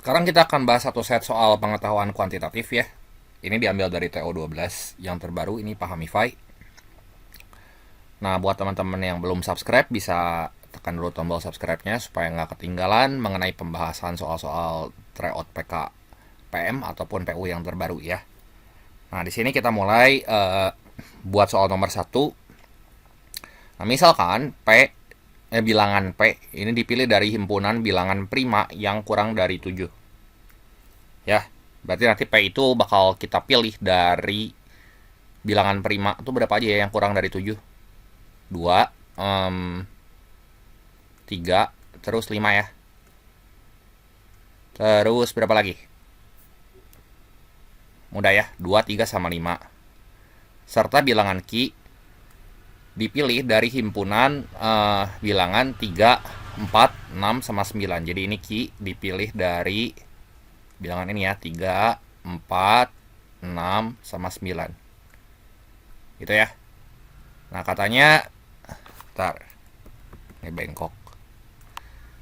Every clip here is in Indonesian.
Sekarang kita akan bahas satu set soal pengetahuan kuantitatif ya. Ini diambil dari TO12 yang terbaru, ini Pahamify. Nah, buat teman-teman yang belum subscribe, bisa tekan dulu tombol subscribe-nya supaya nggak ketinggalan mengenai pembahasan soal-soal tryout PK PM ataupun PU yang terbaru ya. Nah, di sini kita mulai buat soal nomor 1. Nah, misalkan bilangan P ini dipilih dari himpunan bilangan prima yang kurang dari 7. Ya, berarti nanti P itu bakal kita pilih dari bilangan prima itu berapa aja ya yang kurang dari 7? 2, 3, terus 5 ya. Terus berapa lagi? Mudah ya, 2, 3, sama 5. Serta bilangan Q dipilih dari himpunan bilangan 3, 4, 6, sama 9. Jadi ini Q dipilih dari bilangan ini ya, 3, 4, 6, sama 9. Gitu ya. Nah, katanya ini bengkok.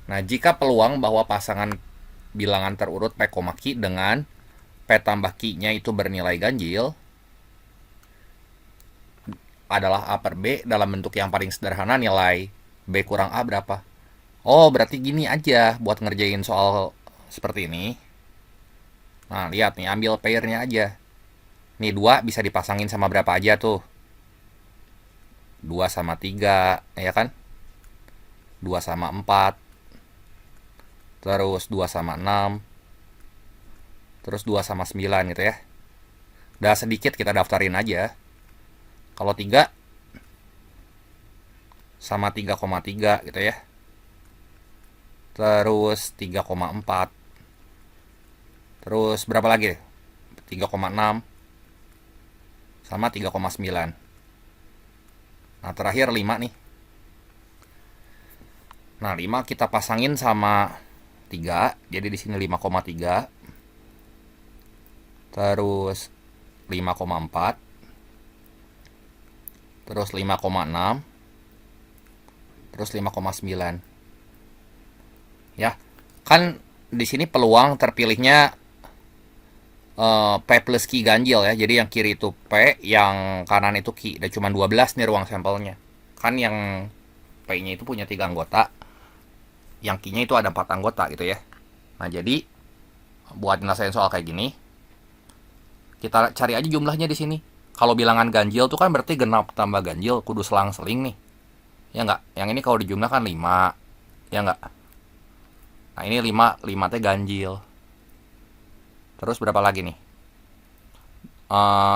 Nah, jika peluang bahwa pasangan bilangan terurut P, Q dengan P tambah Q-nya itu bernilai ganjil adalah A per B dalam bentuk yang paling sederhana, nilai B kurang A berapa? Oh, berarti gini aja buat ngerjain soal seperti ini. Nah, lihat nih, ambil pairnya aja. Nih, 2 bisa dipasangin sama berapa aja tuh? 2 sama 3, ya kan? 2 sama 4. Terus 2 sama 6. Terus 2 sama 9 gitu ya. Udah sedikit kita daftarin aja. Kalau 3 sama 3,3 gitu ya. Terus 3,4. Terus berapa lagi? 3,6 sama 3,9. Nah, terakhir 5 nih. Nah, 5 kita pasangin sama 3. Jadi di sini 5,3. Terus 5,4. Terus 5,6. Terus 5,9. Ya. Kan di sini peluang terpilihnya P plus Q ganjil ya. Jadi yang kiri itu P, yang kanan itu Q. Dan cuma 12 nih ruang sampelnya. Kan yang P-nya itu punya 3 anggota. Yang Q-nya itu ada 4 anggota gitu ya. Nah, jadi buat nyelesain soal kayak gini, kita cari aja jumlahnya di sini. Kalau bilangan ganjil tuh kan berarti genap tambah ganjil kudu selang-seling nih. Ya enggak? Yang ini kalau dijumlah kan 5. Ya enggak? Nah, ini 5 teh ganjil. Terus berapa lagi nih?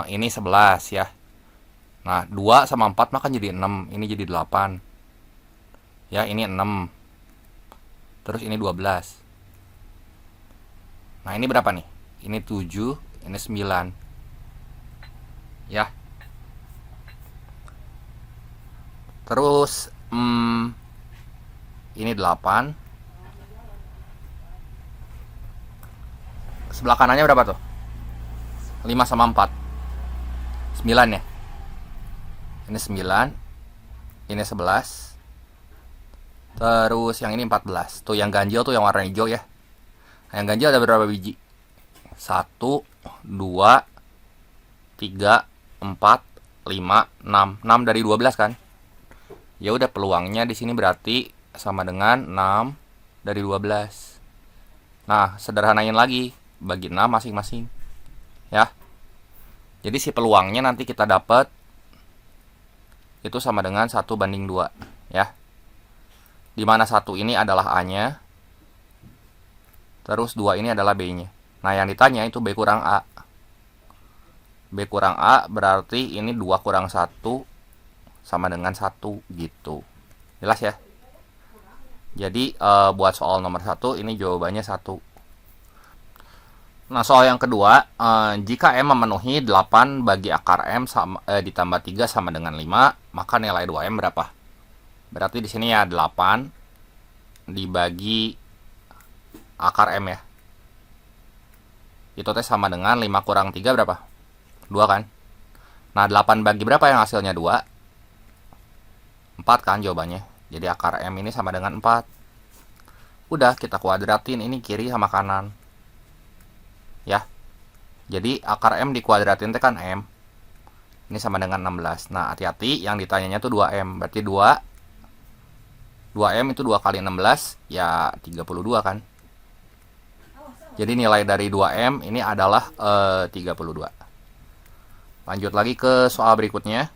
Ini 11 ya. Nah, 2 sama 4 mah kan jadi 6. Ini jadi 8. Ya, ini 6. Terus ini 12. Nah, ini berapa nih? Ini 7, ini 9. Ya. Terus ini 8. Sebelah kanannya berapa tuh? 5 sama 4. 9 ya. Ini 9. Ini 11. Terus yang ini 14. Tuh yang ganjil tuh yang warna hijau ya. Nah, yang ganjil ada berapa biji? 1, 2, 3, 4, 5, 6. 6 dari 12 kan? Ya udah, peluangnya di sini berarti sama dengan 6 dari 12. Nah, sederhanain lagi, bagi 6 masing-masing. Ya. Jadi si peluangnya nanti kita dapat itu sama dengan 1/2 ya. Dimana 1 ini adalah A-nya, terus 2 ini adalah B-nya. Nah, yang ditanya itu B kurang A. B kurang A berarti ini 2 kurang 1 sama dengan 1 gitu. Jelas ya? Jadi buat soal nomor 1 ini jawabannya 1. Nah, soal yang kedua, jika M memenuhi 8 bagi akar M ditambah 3 sama dengan 5, maka nilai 2M berapa? Berarti di sini ya 8 dibagi akar M ya. Itu teh sama dengan 5 kurang 3 berapa? 2 kan? Nah, 8 bagi berapa yang hasilnya 2? 4 kan jawabannya. Jadi akar M ini sama dengan 4. Udah, kita kuadratin ini kiri sama kanan. ya. Jadi akar M dikuadratin itu kan M. Ini sama dengan 16. Nah, hati-hati yang ditanyanya tuh 2M. Berarti 2M itu 2 kali 16 ya 32 kan. Jadi nilai dari 2M ini adalah 32. Lanjut lagi ke soal berikutnya.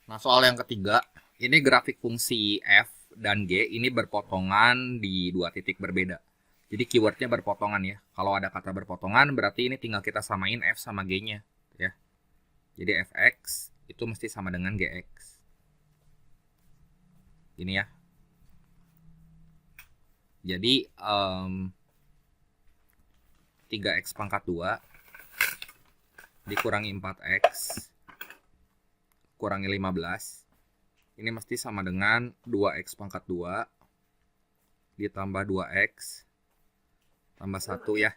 Nah, soal yang ketiga, ini grafik fungsi f dan g ini berpotongan di dua titik berbeda. Jadi keywordnya berpotongan ya. Kalau ada kata berpotongan berarti ini tinggal kita samain f sama g-nya ya. Jadi fx itu mesti sama dengan gx. Ini ya. Jadi 3x pangkat 2 dikurangi 4x kurangi 15. Ini mesti sama dengan 2x pangkat 2 ditambah 2x tambah 1 ya.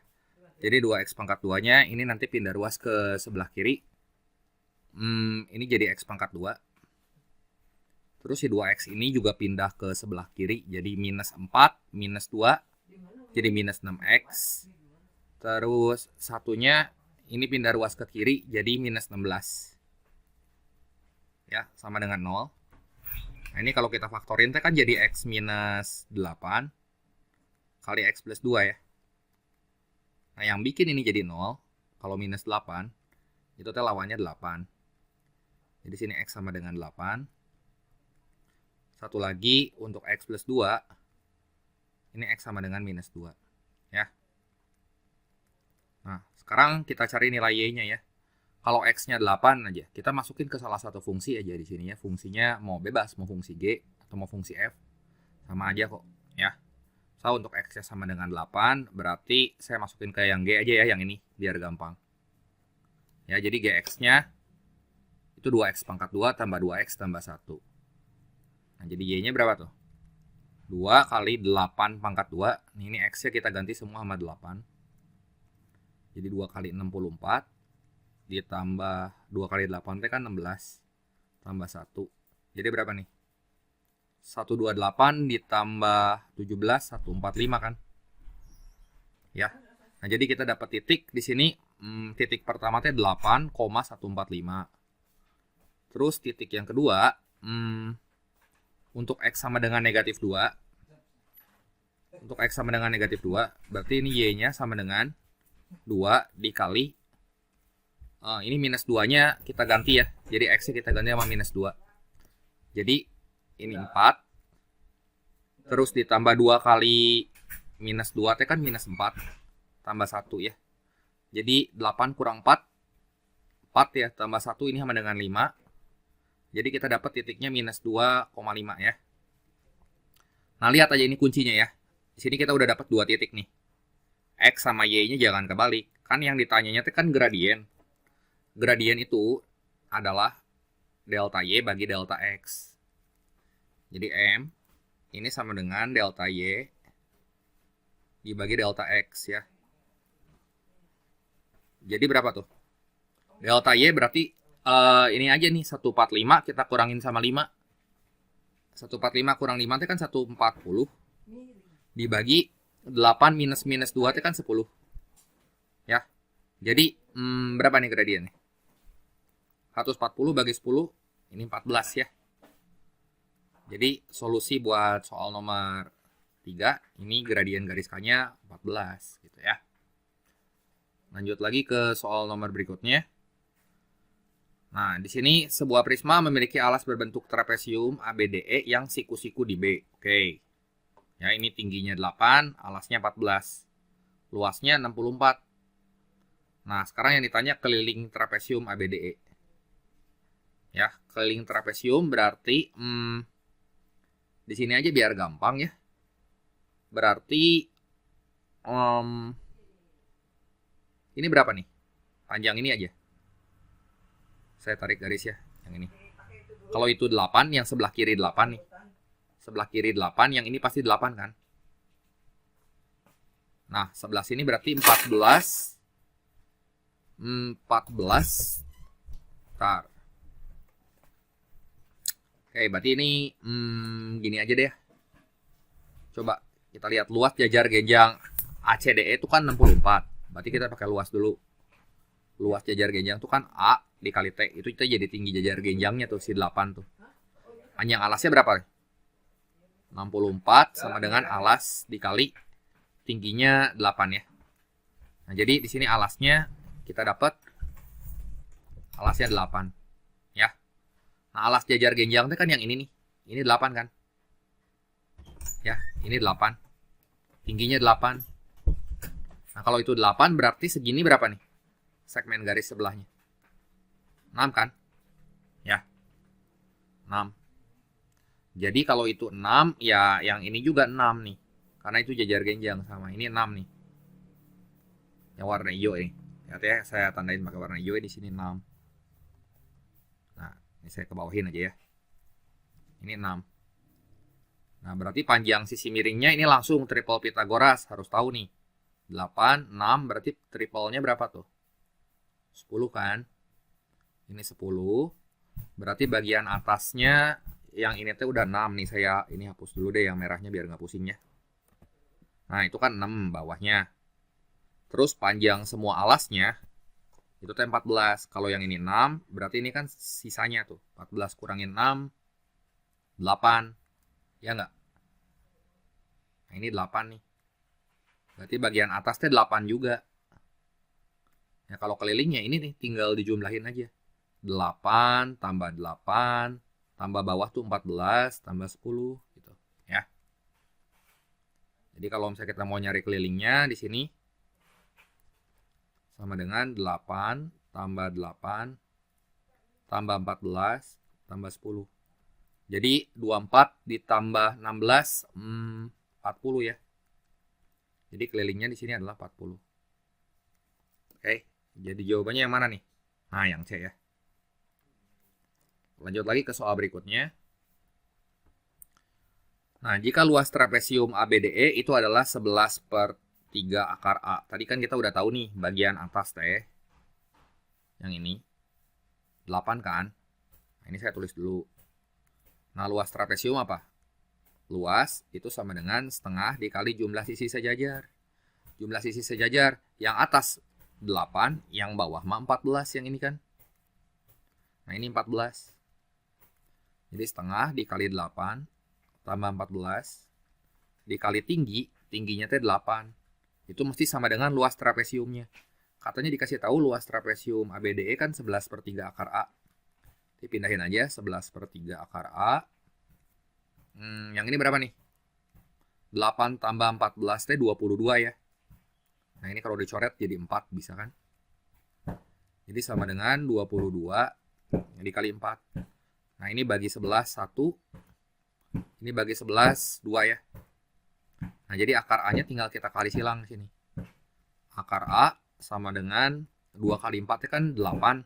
Jadi 2x pangkat 2-nya ini nanti pindah ruas ke sebelah kiri. Ini jadi x pangkat 2. Terus si 2x ini juga pindah ke sebelah kiri. Jadi minus 4, minus 2. Jadi minus 6x. Terus satunya ini pindah ruas ke kiri. Jadi minus 16. Ya, sama dengan 0. Nah, ini kalau kita faktorin kan jadi x minus 8 kali x plus 2 ya. Nah, yang bikin ini jadi 0. Kalau minus 8, itu lawannya 8. Jadi sini x sama dengan 8. Satu lagi untuk x plus 2. Ini x sama dengan minus 2. Ya. Nah, sekarang kita cari nilai y-nya ya. Kalau x-nya 8 aja, kita masukin ke salah satu fungsi aja di sini ya. Fungsinya mau bebas, mau fungsi g atau mau fungsi f. Sama aja kok ya. So, untuk x-nya sama dengan 8, berarti saya masukin ke yang g aja ya, yang ini, biar gampang. Ya, jadi gx-nya itu 2x pangkat 2 tambah 2x tambah 1. Nah, jadi y-nya berapa tuh? 2 kali 8 pangkat 2. Ini x-nya kita ganti semua sama 8. Jadi 2 kali 64. Ditambah 2 kali 8 itu kan 16. Tambah 1. Jadi berapa nih? 128 ditambah 17, 145 kan? Ya. Nah, jadi kita dapat titik di sini. Titik pertama itu 8,145. Terus titik yang kedua, untuk x sama dengan negatif 2. Untuk x sama dengan negatif 2, berarti ini y-nya sama dengan 2 dikali. Ini minus 2-nya kita ganti ya. Jadi x-nya kita ganti sama minus 2. Jadi ini 4. Terus ditambah 2 kali minus 2 itu kan minus 4. Tambah 1 ya. Jadi 8 kurang 4. 4 ya, tambah 1 ini sama dengan 5. Jadi kita dapat titiknya minus 2,5 ya. Nah, lihat aja ini kuncinya ya. Di sini kita udah dapat 2 titik nih. X sama Y-nya jangan kebalik. Kan yang ditanyanya itu kan gradien. Gradien itu adalah delta Y bagi delta X. Jadi M ini sama dengan delta Y dibagi delta X ya. Jadi berapa tuh? Delta Y berarti ini aja nih, 145 kita kurangin sama 5. 145 kurang 5 itu kan 140. Dibagi 8 minus 2 itu kan 10. Ya. Jadi berapa nih gradiennya? 140 bagi 10 ini 14 ya. Jadi solusi buat soal nomor 3 ini gradien garis K-nya 14 gitu ya. Lanjut lagi ke soal nomor berikutnya. Nah, di sini sebuah prisma memiliki alas berbentuk trapesium ABDE yang siku-siku di B. Oke. Ya, ini tingginya 8, alasnya 14. Luasnya 64. Nah, sekarang yang ditanya keliling trapesium ABDE. Ya, keliling trapesium berarti di sini aja biar gampang ya. Berarti ini berapa nih? Panjang ini aja. Saya tarik garis ya, yang ini. Kalau itu 8, yang sebelah kiri 8 nih. Sebelah kiri 8, yang ini pasti 8 kan? Nah, sebelah sini berarti 14. 14. Bentar. Oke, berarti ini gini aja deh. Coba kita lihat luas jajar genjang ACDE itu kan 64. Berarti kita pakai luas dulu. Luas jajar genjang itu kan A dikali T. Itu kita jadi tinggi jajar genjangnya tuh si 8 tuh. Panjang alasnya berapa? 64 sama dengan alas dikali tingginya 8 ya. Nah, jadi di sini alasnya kita dapat alasnya 8 ya. Nah, alas jajar genjang itu kan yang ini nih. Ini 8 kan? Ya, ini 8. Tingginya 8. Nah, kalau itu 8 berarti segini berapa nih? Segmen garis sebelahnya. 6 kan? Ya. 6. Jadi kalau itu 6, ya yang ini juga 6 nih. Karena itu jajar genjang sama. Ini 6 nih. Yang warna hijau ini. Ya, saya tandain pakai warna hijau di sini 6. Nah, ini saya ke bawahin aja ya. Ini 6. Nah, berarti panjang sisi miringnya ini langsung triple Pythagoras. Harus tahu nih. 8, 6, berarti triple-nya berapa tuh? 10 kan? Ini 10. Berarti bagian atasnya yang ini tuh udah 6 nih. Saya ini hapus dulu deh yang merahnya biar nggak pusing ya. Nah, itu kan 6 bawahnya. Terus panjang semua alasnya itu tuh 14. Kalau yang ini 6, berarti ini kan sisanya tuh. 14 kurangin 6, 8. Ya nggak? Nah, ini 8 nih. Berarti bagian atasnya 8 juga. Ya, kalau kelilingnya ini nih tinggal dijumlahin aja. 8 tambah 8 tambah bawah tuh 14 tambah 10 gitu ya. Jadi kalau misalnya kita mau nyari kelilingnya di sini sama dengan 8 tambah 8 tambah 14 tambah 10. Jadi 24 ditambah 16 40 ya. Jadi kelilingnya di sini adalah 40. Oke, jadi jawabannya yang mana nih? Nah, yang C ya. Lanjut lagi ke soal berikutnya. Nah, jika luas trapesium ABDE itu adalah 11/3 akar A. Tadi kan kita udah tahu nih bagian atas teh. Yang ini 8 kan? Nah, ini saya tulis dulu. Nah, luas trapesium apa? Luas itu sama dengan setengah dikali jumlah sisi sejajar. Jumlah sisi sejajar yang atas 8, yang bawah 14 yang ini kan. Nah, ini 14. Jadi setengah dikali 8 tambah 14 dikali tingginya teh 8. Itu mesti sama dengan luas trapesiumnya. Katanya dikasih tahu luas trapesium ABDE kan 11/3 akar A. Dipindahin aja 11/3 akar A. Yang ini berapa nih? 8 tambah 14 teh 22 ya. Nah, ini kalau dicoret jadi 4 bisa kan? Jadi sama dengan 22 dikali 4. Nah, ini bagi 11 1. Ini bagi 11 2 ya. Nah, jadi akar A-nya tinggal kita kali silang sini. Akar A sama dengan 2 kali 4 kan 8.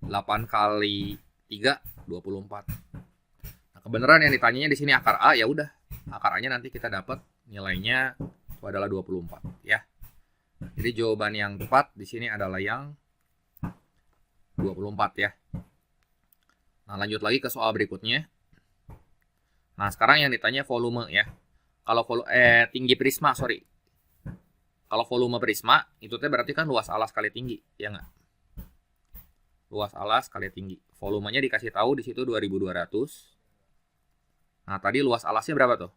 8 kali 3 24. Nah, kebenaran yang ditanyanya di sini akar A, ya udah. Akar A-nya nanti kita dapat nilainya itu adalah 24 ya. Jadi jawaban yang tepat di sini adalah yang 24 ya. Nah, lanjut lagi ke soal berikutnya. Nah, sekarang yang ditanya volume ya. Kalau tinggi prisma, sorry. Kalau volume prisma, itu teh berarti kan luas alas kali tinggi, ya nggak? Luas alas kali tinggi. Volumenya dikasih tahu di situ 2200. Nah, tadi luas alasnya berapa tuh?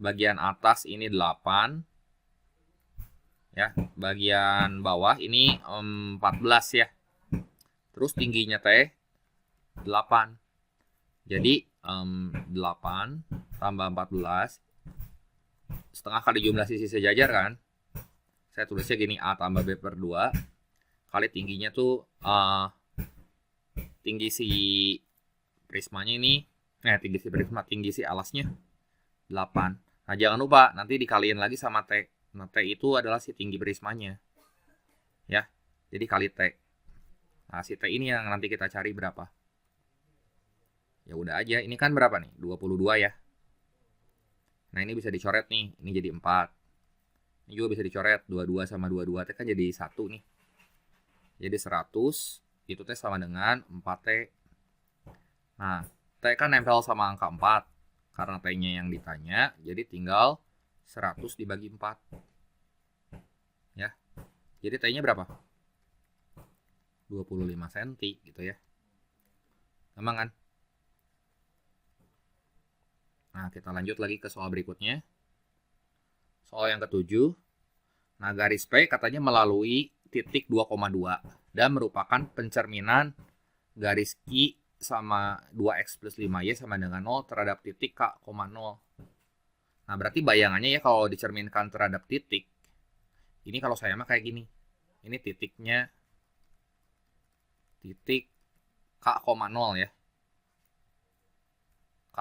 Bagian atas ini 8. Ya, bagian bawah ini 14 ya. Terus tingginya teh 8. Jadi 8 tambah 14 setengah kali jumlah sisi sejajar kan. Saya tulisnya gini, A tambah B per 2 kali tingginya tuh tinggi si prismanya ini, tinggi si alasnya 8. Nah, jangan lupa nanti dikaliin lagi sama T. Nah, T itu adalah si tinggi prismanya ya. Jadi kali T. Nah, si T ini yang nanti kita cari berapa. Ya udah aja, ini kan berapa nih? 22 ya. Nah, ini bisa dicoret nih, ini jadi 4. Ini juga bisa dicoret, 22 sama 22 T kan jadi 1 nih. Jadi 100, itu T sama dengan 4T. Nah, T kan nempel sama angka 4. Karena T-nya yang ditanya, jadi tinggal 100 dibagi 4. Ya. Jadi T-nya berapa? 25 cm gitu ya. Gampang kan? Nah, kita lanjut lagi ke soal berikutnya. Soal yang ke-7. Nah, garis P katanya melalui titik 2,2 dan merupakan pencerminan garis Q sama 2x plus 5y sama dengan 0 terhadap titik K, 0. Nah, berarti bayangannya ya kalau dicerminkan terhadap titik, ini kalau saya mah kayak gini. Ini titiknya titik K, 0 ya. K,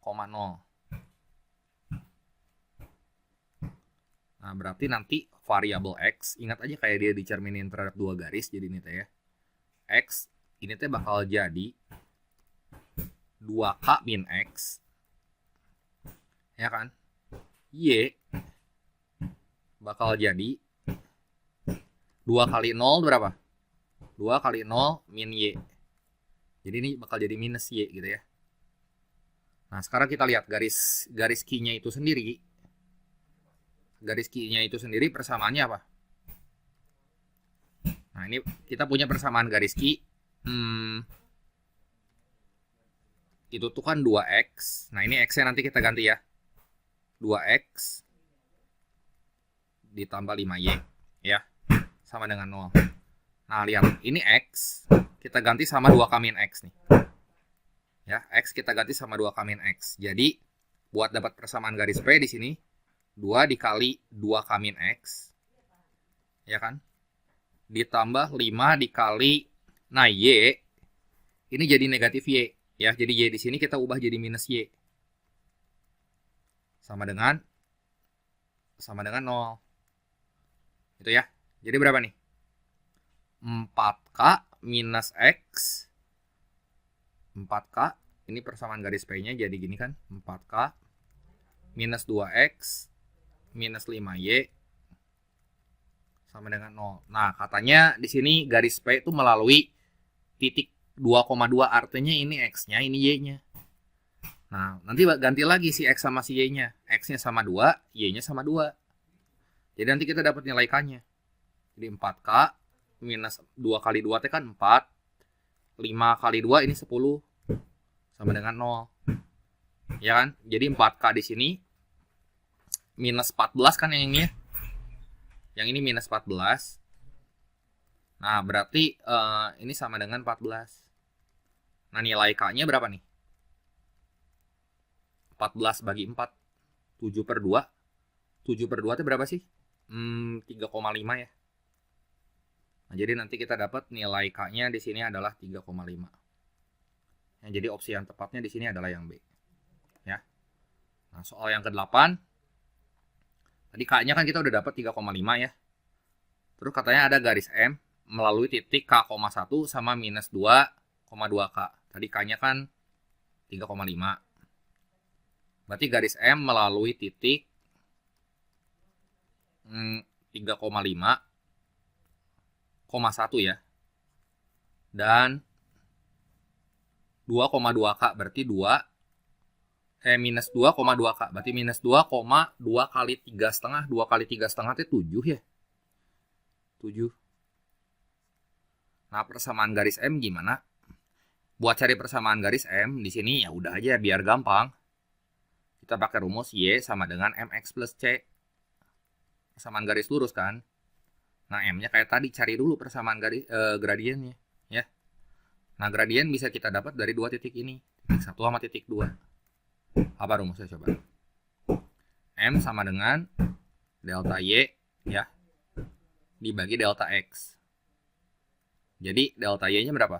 0. Nah, berarti nanti variabel X, ingat aja kayak dia dicerminin terhadap dua garis, jadi ini teh ya. X, ini teh bakal jadi 2K min X. Ya kan? Y bakal jadi 2 kali 0 berapa? 2 kali 0 min Y. Jadi ini bakal jadi minus Y gitu ya. Nah, sekarang kita lihat garis Q-nya itu sendiri. Garis Q-nya itu sendiri persamaannya apa? Nah, ini kita punya persamaan garis Q. Itu tuh kan 2X. Nah, ini X-nya nanti kita ganti ya. 2X ditambah 5Y. Ya, sama dengan 0. Nah, lihat. Ini X. Kita ganti sama 2K min X nih. Ya, X kita ganti sama 2K min X. Jadi, buat dapat persamaan garis P di sini, 2 dikali 2K min X. Ya kan? Ditambah 5 dikali, nah Y, ini jadi negatif Y. Ya, jadi Y di sini kita ubah jadi minus Y. Sama dengan 0. Itu ya. Jadi berapa nih? 4K minus X. 4K, ini persamaan garis P-nya jadi gini kan. 4K minus 2X minus 5Y sama dengan 0. Nah, katanya di sini garis P itu melalui titik 2,2, artinya ini X-nya, ini Y-nya. Nah, nanti ganti lagi si X sama si Y-nya. X-nya sama 2, Y-nya sama 2. Jadi nanti kita dapat nilai K-nya. Jadi 4K minus 2 kali 2 itu kan 4. 5 kali 2 ini 10. Sama dengan 0. Ya kan? Jadi 4K di sini minus 14 kan yang ini ya. Yang ini minus 14. Nah, berarti ini sama dengan 14. Nah, nilai K-nya berapa nih? 14 bagi 4. 7 per 2. 7 per 2 itu berapa sih? 3,5 ya. Nah, jadi nanti kita dapat nilai K-nya di sini adalah 3,5. Nah, jadi opsi yang tepatnya di sini adalah yang B. Ya. Nah, soal yang ke-8. Tadi K-nya kan kita udah dapat 3,5 ya. Terus katanya ada garis M melalui titik K,1 sama minus 2,2K. Tadi K-nya kan 3,5. Berarti garis M melalui titik 3,5,1 ya. Dan 2,2K berarti minus 2,2K. Berarti minus 2,2 kali 3,5. 2 kali 3,5 itu 7 ya. 7. Nah, persamaan garis M gimana? Buat cari persamaan garis M di sini ya udah aja biar gampang. Kita pakai rumus Y sama dengan MX plus C. Persamaan garis lurus kan? Nah, M-nya kayak tadi, cari dulu persamaan garis gradiennya ya. Nah, gradien bisa kita dapat dari dua titik ini. Titik 1 sama titik 2. Apa rumusnya coba? M sama dengan delta Y ya dibagi delta X. Jadi delta Y-nya berapa?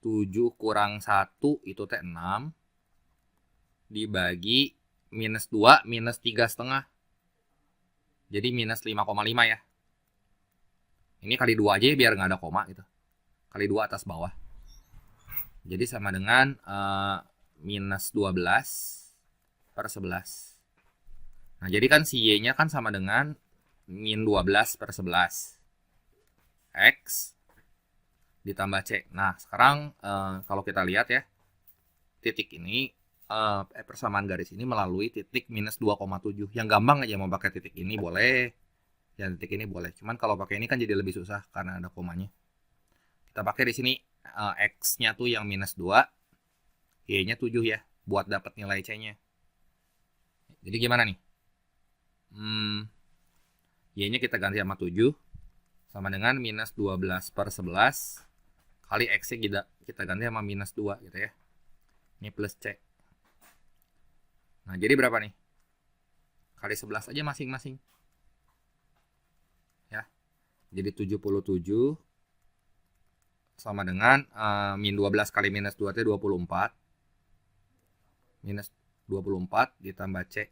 7 kurang 1 itu T6 dibagi minus 2 minus 3,5. Jadi minus 5,5 ya. Ini kali 2 aja biar nggak ada koma gitu. Kali 2 atas bawah. Jadi sama dengan minus 12 per 11. Nah, jadi kan si Y-nya kan sama dengan min 12 per 11. X ditambah C. Nah, sekarang kalau kita lihat ya, titik ini persamaan garis ini melalui titik minus 2,7. Yang gampang aja mau pakai titik ini boleh, yang titik ini boleh. Cuman kalau pakai ini kan jadi lebih susah karena ada komanya. Kita pakai di sini x-nya tuh yang minus 2, y-nya 7 ya, buat dapat nilai c-nya. Jadi gimana nih? Y-nya kita ganti sama 7, sama dengan minus 12 per 11, kali x-nya kita ganti sama minus 2 gitu ya. Ini plus c. Nah, jadi berapa nih? Kali 11 aja masing-masing. Ya. Jadi 77 sama dengan min 12 kali minus 2 itu 24. Minus 24 ditambah C.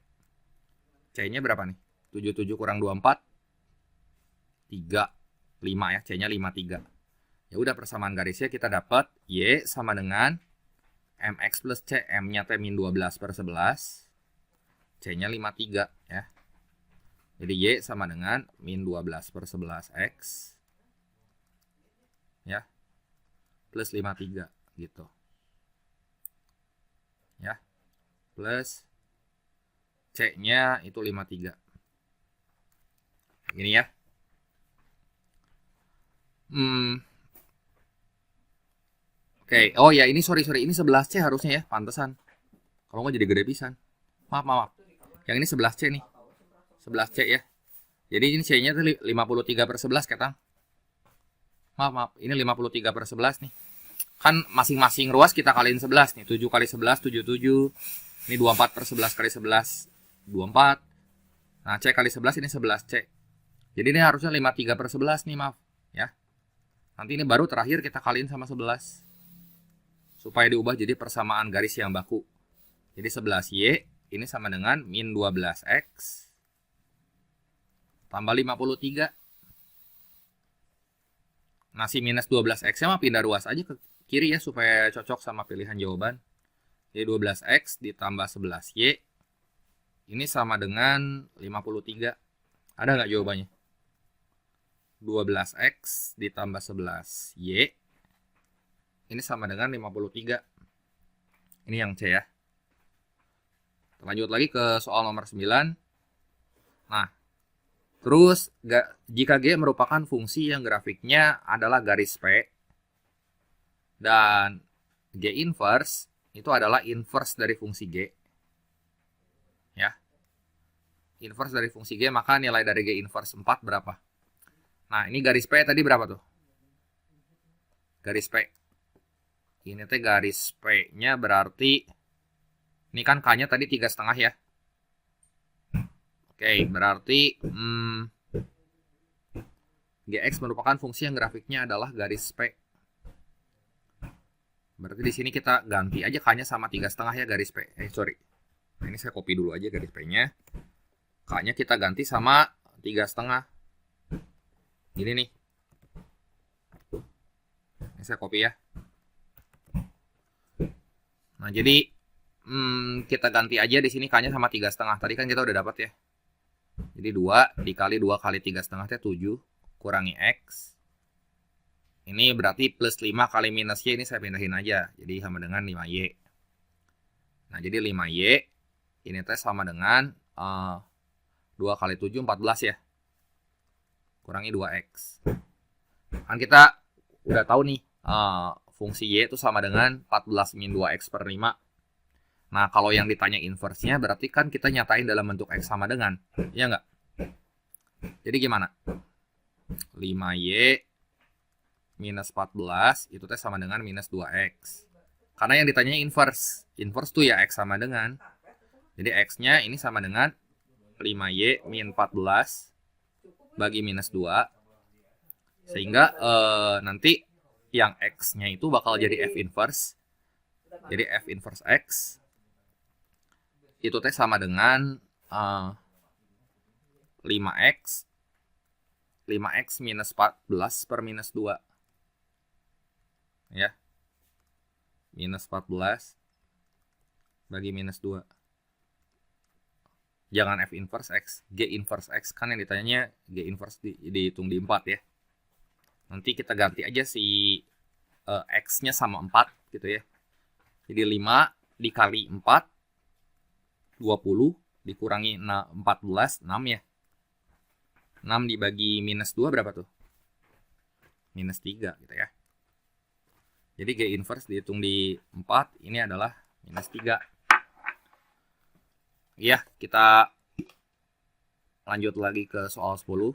C-nya berapa nih? 77 kurang 24. 3. 5 ya. C-nya 53. Ya udah, persamaan garisnya kita dapat Y sama dengan MX plus C. M-nya T min 12 per 11. C-nya 53 ya. Jadi Y sama dengan min 12 per 11X. Ya. Plus 53 gitu. Ya. Plus C-nya itu 53. Ini ya. Oke. Oh ya, ini sorry. Ini 11C harusnya ya, pantesan. Kalau nggak jadi gede pisan. Maaf. Yang ini 11C nih. 11C ya. Jadi ini C-nya tuh 53 per 11 ketang. Maaf. Ini 53 per 11 nih. Kan masing-masing ruas kita kaliin 11 nih. 7 kali 11, 77. Ini 24 per 11 kali 11, 24. Nah, C kali 11 ini 11C. Jadi ini harusnya 53 per 11 nih, maaf. Ya. Nanti ini baru terakhir kita kaliin sama 11. Supaya diubah jadi persamaan garis yang baku. Jadi 11Y ini sama dengan min 12X tambah 53. Nah, si minus 12X-nya mah pindah ruas aja ke kiri ya, supaya cocok sama pilihan jawaban. Jadi 12X ditambah 11Y ini sama dengan 53. Ada nggak jawabannya? 12X ditambah 11Y ini sama dengan 53. Ini yang C ya. Lanjut lagi ke soal nomor 9. Nah, terus jika G merupakan fungsi yang grafiknya adalah garis P dan G inverse itu adalah inverse dari fungsi G. Ya. Inverse dari fungsi G, maka nilai dari G inverse 4 berapa? Nah, ini garis P tadi berapa tuh? Garis P. Ini teh garis P-nya berarti ini kan K-nya tadi 3,5 ya. Oke, berarti GX merupakan fungsi yang grafiknya adalah garis P. Berarti di sini kita ganti aja K-nya sama 3,5 ya, garis P. Sorry. Nah, ini saya copy dulu aja garis P-nya. K-nya kita ganti sama 3,5. Ini nih. Ini saya copy ya. Nah, jadi kita ganti aja di sini K-nya sama 3,5. Tadi kan kita udah dapat ya. Jadi 2 dikali 2 kali 3,5 itu 7 kurangi X. Ini berarti plus 5 kali minus Y, ini saya pindahin aja. Jadi sama dengan 5Y. Nah, jadi 5Y ini teh sama dengan 2 kali 7, 14 ya. Kurangi 2X. Kan kita udah tahu nih, fungsi Y itu sama dengan 14 min 2X per 5. Nah, kalau yang ditanya inverse-nya, berarti kan kita nyatain dalam bentuk X sama dengan. Iya nggak? Jadi gimana? 5Y minus 14, itu teh sama dengan minus 2X. Karena yang ditanya inverse. Inverse tuh ya X sama dengan. Jadi X-nya ini sama dengan 5Y min 14 bagi minus 2. Sehingga nanti yang X-nya itu bakal jadi F inverse. Jadi F inverse X itu teh sama dengan 5X minus 14 per minus 2. Ya. Minus 14 bagi minus 2. Jangan F inverse X, G inverse X. Kan yang ditanyanya G inverse dihitung di 4 ya. Nanti kita ganti aja si X-nya sama 4 gitu ya. Jadi 5 dikali 4, 20, dikurangi 14, 6 ya. 6 dibagi minus 2 berapa tuh? Minus 3 gitu ya. Jadi G inverse dihitung di 4, ini adalah minus 3. Ya, kita lanjut lagi ke soal 10.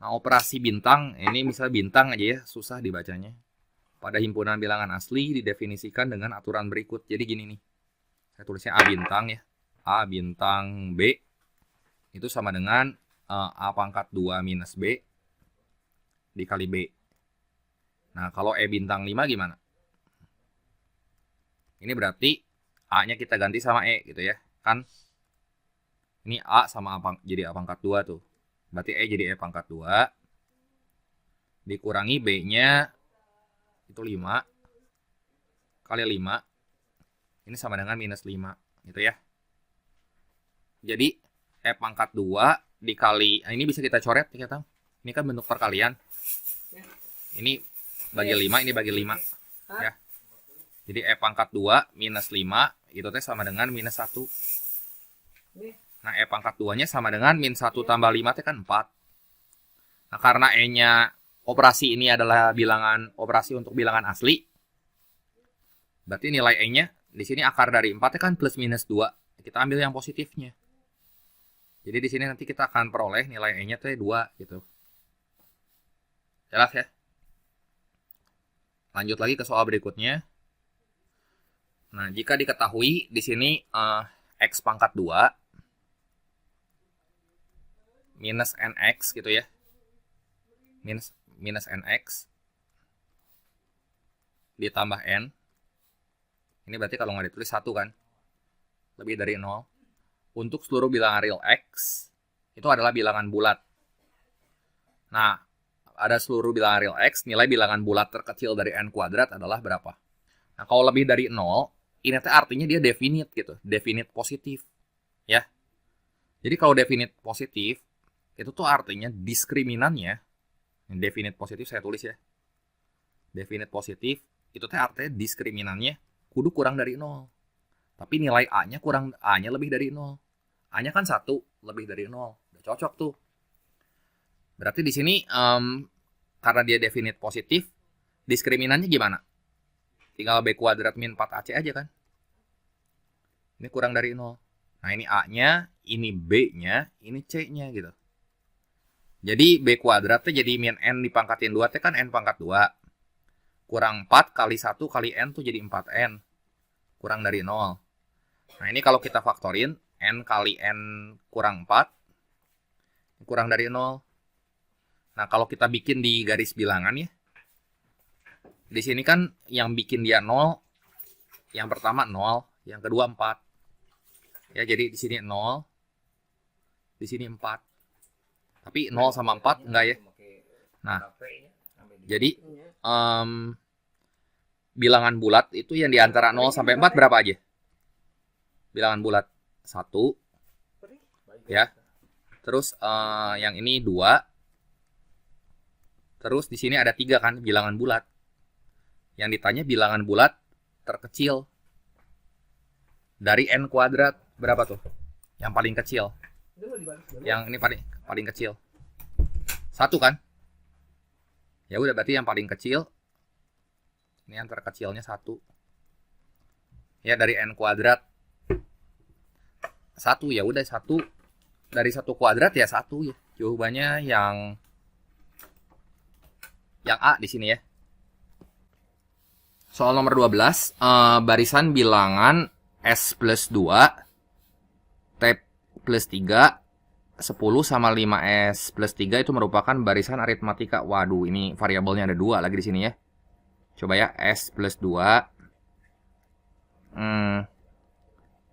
Nah, operasi bintang, ini misalnya bintang aja ya, susah dibacanya. Pada himpunan bilangan asli didefinisikan dengan aturan berikut. Jadi gini nih, saya tulisnya A bintang ya. A bintang B itu sama dengan A pangkat 2 minus B dikali B. Nah, kalau E bintang 5 gimana? Ini berarti A-nya kita ganti sama E gitu ya. Kan ini A sama jadi A pangkat 2 tuh. Berarti E jadi E pangkat 2. Dikurangi B-nya itu 5. Kali 5. Ini sama dengan minus 5. Gitu ya. Jadi E pangkat 2 dikali. Nah, ini bisa kita coret ya. Ini kan bentuk perkalian. Ini bagi 5, ini bagi 5. Ya. Jadi E pangkat 2 minus 5. Itu teh sama dengan minus 1. Nah, E pangkat 2-nya sama dengan min 1 tambah 5 itu kan 4. Nah, karena E-nya operasi ini adalah bilangan operasi untuk bilangan asli. Berarti nilai E-nya di sini akar dari 4 kan plus minus 2. Kita ambil yang positifnya. Jadi di sini nanti kita akan peroleh nilai E-nya itu 2 gitu. Jelas ya? Lanjut lagi ke soal berikutnya. Nah, jika diketahui di sini X pangkat 2 minus nx gitu ya, minus nx ditambah n, ini berarti kalau nggak ditulis 1 kan, lebih dari 0. Untuk seluruh bilangan real x itu adalah bilangan bulat. Nah, ada seluruh bilangan real x, nilai bilangan bulat terkecil dari n kuadrat adalah berapa? Nah, kalau lebih dari 0, ini artinya dia definite gitu, definite positif ya. Jadi kalau definite positif itu tuh artinya diskriminannya, definite positif saya tulis ya. Definite positif itu teh artinya diskriminannya kudu kurang dari 0. Tapi nilai A-nya A-nya lebih dari 0. A-nya kan 1 lebih dari 0. Udah cocok tuh. Berarti di sini karena dia definite positif, diskriminannya gimana? Tinggal B kuadrat min 4AC aja kan. Ini kurang dari 0. Nah, ini A-nya, ini B-nya, ini C-nya gitu. Jadi B kuadratnya jadi min N dipangkatin 2, kan N pangkat 2. Kurang 4 kali 1 kali N tuh jadi 4N. Kurang dari 0. Nah, ini kalau kita faktorin, N kali N kurang 4. Kurang dari 0. Nah, kalau kita bikin di garis bilangan ya. Di sini kan yang bikin dia 0. Yang pertama 0. Yang kedua 4. Ya, jadi di sini 0. Di sini 4. Tapi 0 sama 4 enggak ya. Nah, jadi bilangan bulat itu yang diantara 0 sampai 4 berapa aja? Bilangan bulat 1 ya. Terus yang ini 2. Terus di sini ada 3 kan bilangan bulat. Yang ditanya bilangan bulat terkecil dari N kuadrat berapa tuh? Yang paling kecil. Yang ini paling kecil. 1 kan? Ya udah berarti yang paling kecil ini yang terkecilnya 1. Ya dari N kuadrat 1 ya udah 1 dari 1 kuadrat ya 1 ya. Jawabannya yang A di sini ya. Soal nomor 12, barisan bilangan S plus 2 T plus 3 10 sama 5S plus 3 itu merupakan barisan aritmatika. Waduh, ini variabelnya ada 2 lagi di sini ya. Coba ya, S plus 2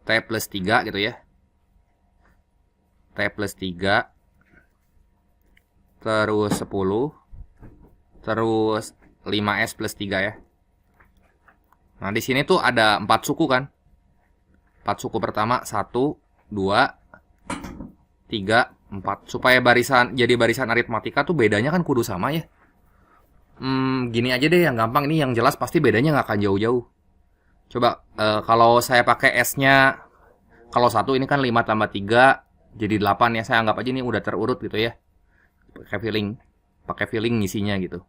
T plus 3 gitu ya. T plus 3 terus 10 terus 5S plus 3 ya. Nah, di sini tuh ada 4 suku kan. 4 suku pertama 1 2 3, 4. Supaya jadi barisan aritmatika tuh bedanya kan kudu sama ya. Gini aja deh yang gampang. Ini yang jelas pasti bedanya nggak akan jauh-jauh. Coba kalau saya pakai S-nya, kalau 1 ini kan 5 tambah 3 jadi 8 ya. Saya anggap aja ini udah terurut gitu ya. Pakai filling ngisinya gitu.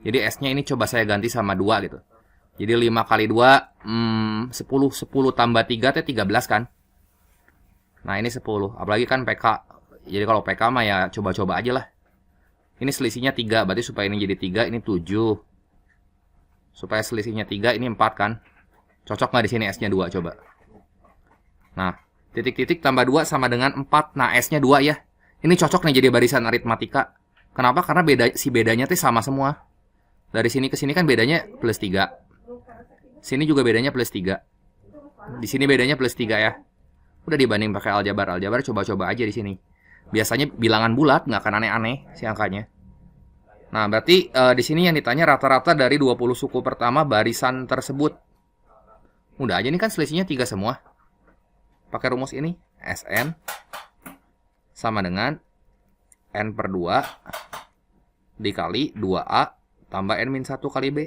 Jadi S-nya ini coba saya ganti sama 2 gitu. Jadi 5 kali 2 10 tambah 3 itu 13 kan. Nah, ini 10. Apalagi kan PK. Jadi kalau PK mah ya coba-coba aja lah. Ini selisihnya 3, berarti supaya ini jadi 3, ini 7. Supaya selisihnya 3, ini 4 kan. Cocok nggak di sini S-nya 2 coba. Nah, titik-titik tambah 2 sama dengan 4. Nah, S-nya 2 ya. Ini cocok nih jadi barisan aritmatika. Kenapa? Karena bedanya tuh sama semua. Dari sini ke sini kan bedanya plus 3. Sini juga bedanya plus 3. Di sini bedanya plus 3 ya. Udah dibanding pakai aljabar. Aljabar coba-coba aja di sini. Biasanya bilangan bulat, nggak akan aneh-aneh si angkanya. Nah, berarti di sini yang ditanya rata-rata dari 20 suku pertama barisan tersebut. Udah aja, ini kan selisihnya 3 semua. Pakai rumus ini, Sn sama dengan N per 2 dikali 2A tambah N-1 kali B.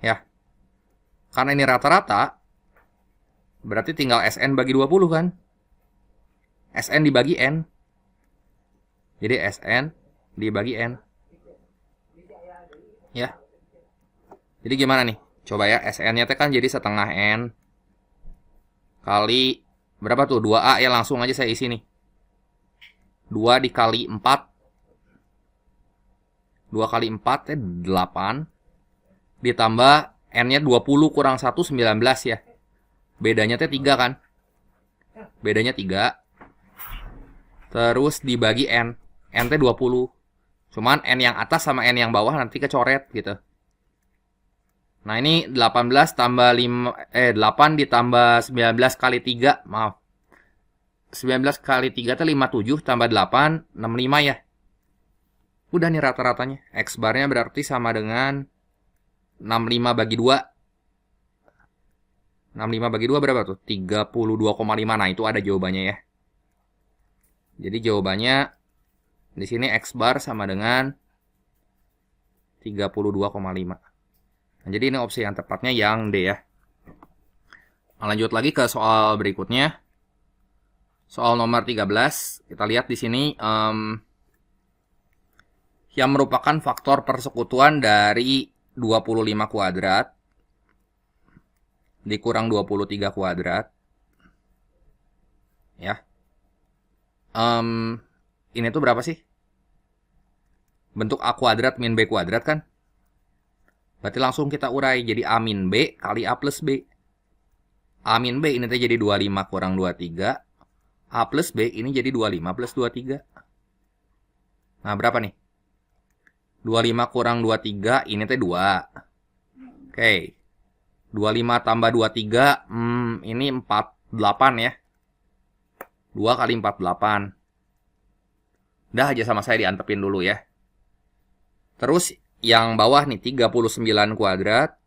Ya. Karena ini rata-rata, berarti tinggal Sn bagi 20 kan? Sn dibagi N. Jadi Sn dibagi N. Ya. Jadi gimana nih? Coba ya, Sn-nya kan jadi setengah N. Kali, berapa tuh? 2A ya, langsung aja saya isi nih. 2 dikali 4. 2 kali 4 8. Ditambah N-nya 20 kurang 1, 19 ya. Bedanya 3 kan? Bedanya 3. Terus dibagi N. N 20. Cuman N yang atas sama N yang bawah nanti kecoret gitu. Nah, ini 18 tambah 8 ditambah 19 kali 3. Maaf. 19 kali 3 itu 57 tambah 8, 65 ya. Udah nih rata-ratanya. X barnya berarti sama dengan 65 bagi 2. 65 bagi 2 berapa tuh? 32,5. Nah, itu ada jawabannya ya. Jadi jawabannya di sini X bar sama dengan 32,5. Nah, jadi ini opsi yang tepatnya yang D ya. Nah, lanjut lagi ke soal berikutnya. Soal nomor 13. Kita lihat di sini yang merupakan faktor persekutuan dari 25 kuadrat dikurang 23 kuadrat. Ya. Ini tuh berapa sih? Bentuk A kuadrat min B kuadrat kan? Berarti langsung kita urai jadi A min B kali A plus B. A min B ini tuh jadi 25 kurang 23. A plus B ini jadi 25 plus 23. Nah, berapa nih? 25 kurang 23 ini tuh 2. Oke. 25 tambah 23, ini 48 ya. 2 kali 48. Udah aja sama saya diantepin dulu ya. Terus yang bawah nih 39 kuadrat.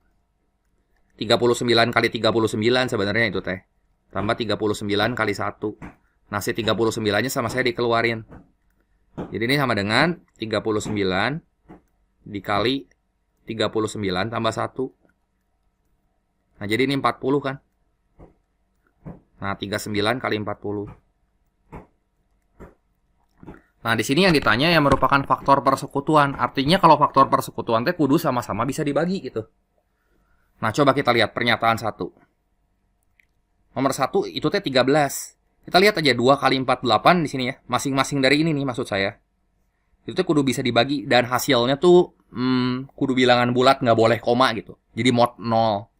39 kali 39 sebenarnya itu teh. Tambah 39 kali 1. Nah, si 39-nya sama saya dikeluarin. Jadi ini sama dengan 39 dikali 39 tambah 1. Nah, jadi ini 40 kan. Nah, 39 kali 40. Nah, di sini yang ditanya yang merupakan faktor persekutuan. Artinya kalau faktor persekutuan teh kudu sama-sama bisa dibagi gitu. Nah, coba kita lihat pernyataan 1. Nomor 1 itu teh 13. Kita lihat aja 2 kali 48 di sini ya. Masing-masing dari ini nih maksud saya. Itu tuh kudu bisa dibagi dan hasilnya tuh kudu bilangan bulat, nggak boleh koma gitu. Jadi mod 0.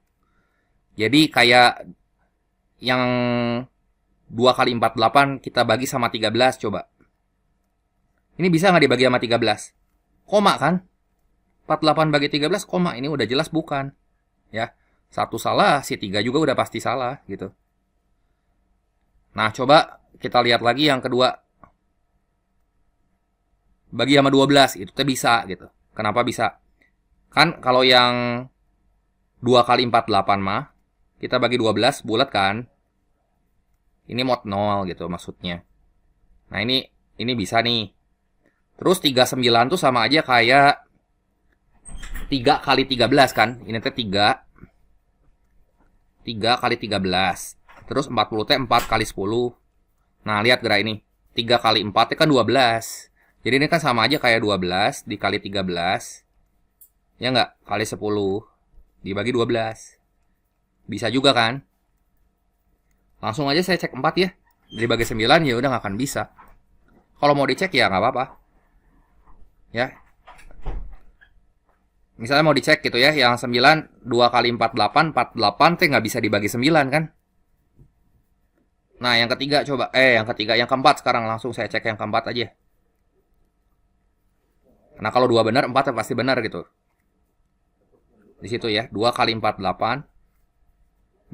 Jadi kayak yang 2 kali 48 kita bagi sama 13 coba. Ini bisa nggak dibagi sama 13? Koma kan? 48 bagi 13 koma. Ini udah jelas bukan. Ya, 1 salah, si 3 juga udah pasti salah gitu. Nah, coba kita lihat lagi yang kedua. Bagi sama 12, itu tuh bisa gitu. Kenapa bisa? Kan kalau yang 2 kali 48 mah, kita bagi 12 bulat kan? Ini mod 0 gitu maksudnya. Nah, ini bisa nih. Terus 39 tuh sama aja kayak 3 kali 13 kan? Ini tuh 3. 3 kali 13. Terus 40T 4 kali 10. Nah, lihat gerak ini. 3 kali 4 kan 12. Jadi ini kan sama aja kayak 12 dikali 13. Ya nggak? Kali 10 dibagi 12. Bisa juga kan? Langsung aja saya cek 4 ya. Dibagi 9 ya udah nggak akan bisa. Kalau mau dicek ya nggak apa-apa. Ya. Misalnya mau dicek gitu ya, yang 9 2 kali 48, 48 T nggak bisa dibagi 9 kan? Nah, yang ketiga coba. Yang keempat sekarang langsung saya cek yang keempat aja. Nah, kalau 2 benar, 4 ya pasti benar gitu. Di situ ya, 2 kali 48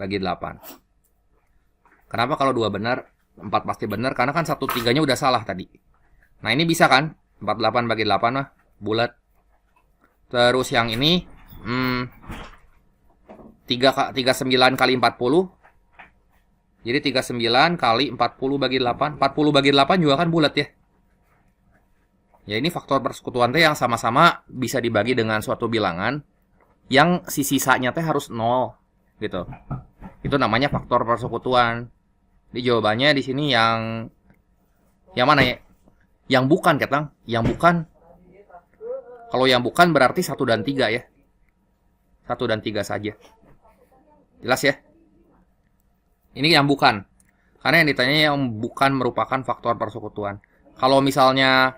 bagi 8. Kenapa kalau 2 benar, 4 pasti benar? Karena kan 1/3-nya udah salah tadi. Nah, ini bisa kan? 48 bagi 8 mah bulat. Terus yang ini 39 kali 40. Jadi 39 kali 40 bagi 8. 40 bagi 8 juga kan bulat ya. Ya ini faktor persekutuan teh yang sama-sama bisa dibagi dengan suatu bilangan yang si sisanya teh harus 0 gitu. Itu namanya faktor persekutuan. Di jawabannya di sini yang mana ya? Yang bukan, Ketang. Yang bukan. Kalau yang bukan berarti 1 dan 3 ya. 1 dan 3 saja. Jelas ya? Ini yang bukan. Karena yang ditanya yang bukan merupakan faktor persekutuan. Kalau misalnya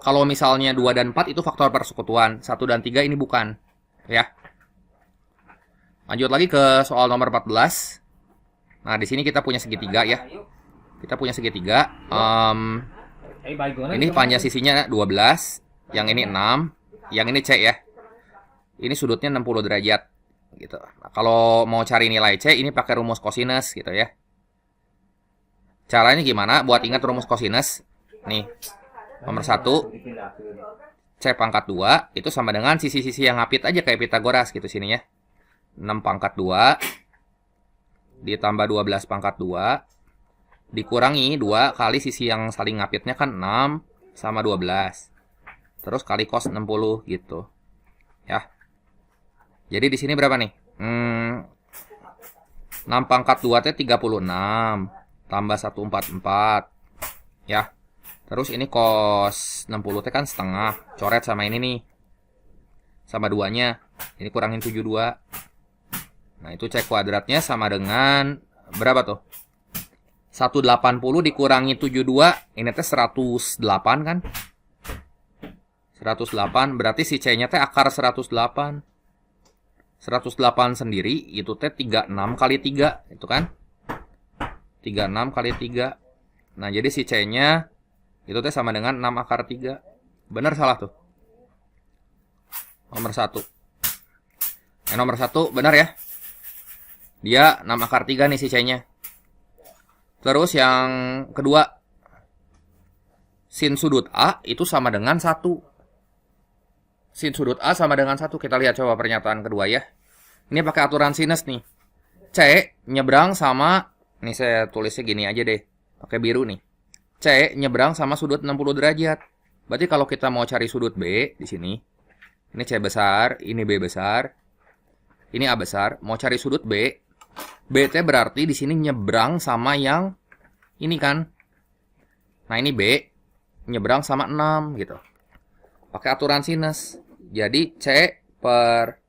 2 dan 4 itu faktor persekutuan. 1 dan 3 ini bukan. Ya. Lanjut lagi ke soal nomor 14. Nah, di sini kita punya segitiga ya. Kita punya segitiga. Ini panjang sisinya 12. Yang ini 6. Yang ini C ya. Ini sudutnya 60 derajat. Gitu. Nah, kalau mau cari nilai C, ini pakai rumus kosinus gitu ya. Caranya gimana? Buat ingat rumus kosinus. Nih. Nomor 1. C pangkat 2 itu sama dengan sisi-sisi yang ngapit aja kayak Pitagoras gitu sini ya. 6 pangkat 2 ditambah 12 pangkat 2 dikurangi 2 kali sisi yang saling ngapitnya kan 6 sama 12. Terus kali cos 60 gitu. Ya. Jadi di sini berapa nih? 6 pangkat 2 T 36 tambah 144. Ya. Terus ini cos 60 T kan setengah. Coret sama ini nih. Sama 2-nya. Ini kurangin 72. Nah, itu C kuadratnya sama dengan berapa tuh? 180 dikurangi 72. Ini teh 108 kan? 108 berarti si C-nya teh akar 108. 108 sendiri itu teh 36 kali 3 itu kan? 36 kali 3. Nah, jadi si C-nya itu teh sama dengan 6 akar 3. Benar salah tuh? Nomor 1. Nomor 1 benar ya? Dia 6 akar 3 nih si C-nya. Terus yang kedua. Sin sudut A itu sama dengan 1. Sin sudut A sama dengan 1. Kita lihat coba pernyataan kedua ya. Ini pakai aturan sinus nih. C nyebrang sama, nih saya tulisnya gini aja deh. Pakai biru nih. C nyebrang sama sudut 60 derajat. Berarti kalau kita mau cari sudut B di sini. Ini C besar, ini B besar. Ini A besar. Mau cari sudut B. BT berarti di sini nyebrang sama yang ini kan. Nah, ini B nyebrang sama 6 gitu. Pakai aturan sinus. Jadi C per